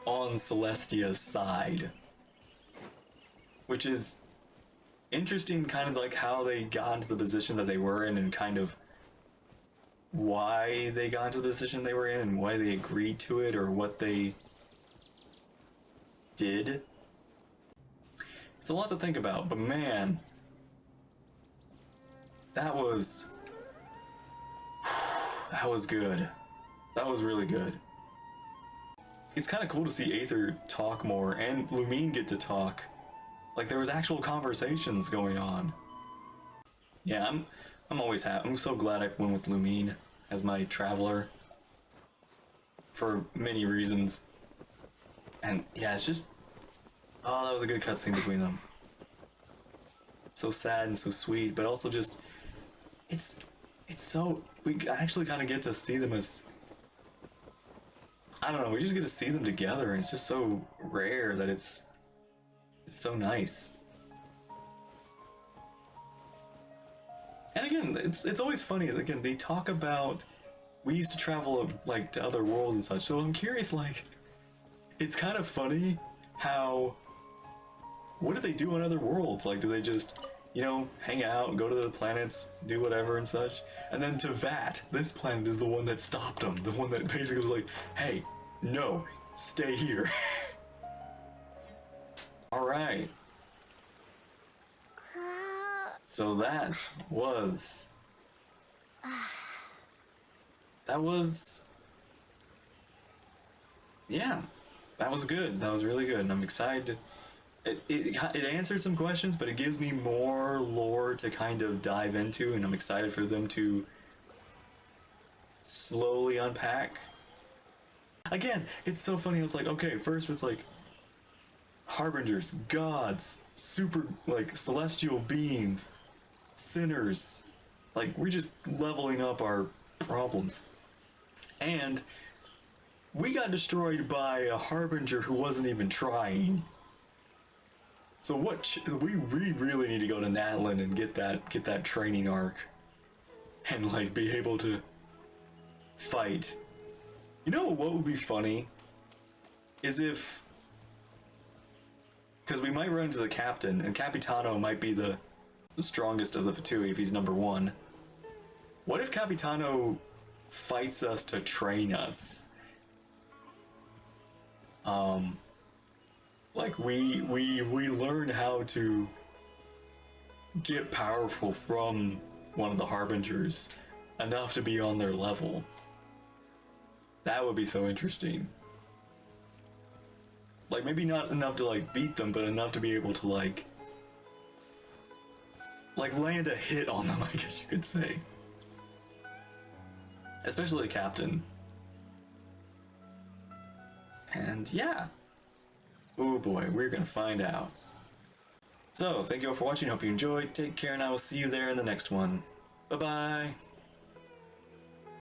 on Celestia's side. Which is interesting, kind of like how they got into the position that they were in and kind of why they got into the position they were in and why they agreed to it or what they did. It's a lot to think about, but man, that was good. That was really good. It's kind of cool to see Aether talk more and Lumine get to talk. Like, there was actual conversations going on. Yeah, I'm always happy. I'm so glad I went with Lumine as my traveler for many reasons. And yeah, it's just, oh, that was a good cutscene between them. So sad and so sweet, but also just, it's so, we actually kind of get to see them as, I don't know, we just get to see them together, and it's just so rare that it's so nice. And again, it's always funny, again, they talk about, we used to travel, like, to other worlds and such, so I'm curious, like, it's kind of funny how, what do they do on other worlds? Like, do they just, you know, hang out, go to the planets, do whatever and such? And then to Vat, this planet is the one that stopped them, the one that basically was like, hey, no, stay here. Alright. So that was... yeah, that was good. That was really good, and I'm excited. It answered some questions, but it gives me more lore to kind of dive into, and I'm excited for them to slowly unpack. Again, it's so funny. I was like, okay, first it's like harbingers, gods, super, like, celestial beings, sinners. Like, we're just leveling up our problems. And we got destroyed by a harbinger who wasn't even trying. So what we really need to go to Natlan and get that training arc and, like, be able to fight. You know what would be funny is if, because we might run into the captain, and Capitano might be the strongest of the Fatui if he's number 1. What if Capitano fights us to train us? Like, we learn how to get powerful from one of the Harbingers enough to be on their level. That would be so interesting. Like, maybe not enough to, like, beat them, but enough to be able to, like land a hit on them, I guess you could say. Especially the captain. And yeah. Oh boy, we're gonna find out. So, thank you all for watching, hope you enjoyed, take care, and I will see you there in the next one. Bye-bye!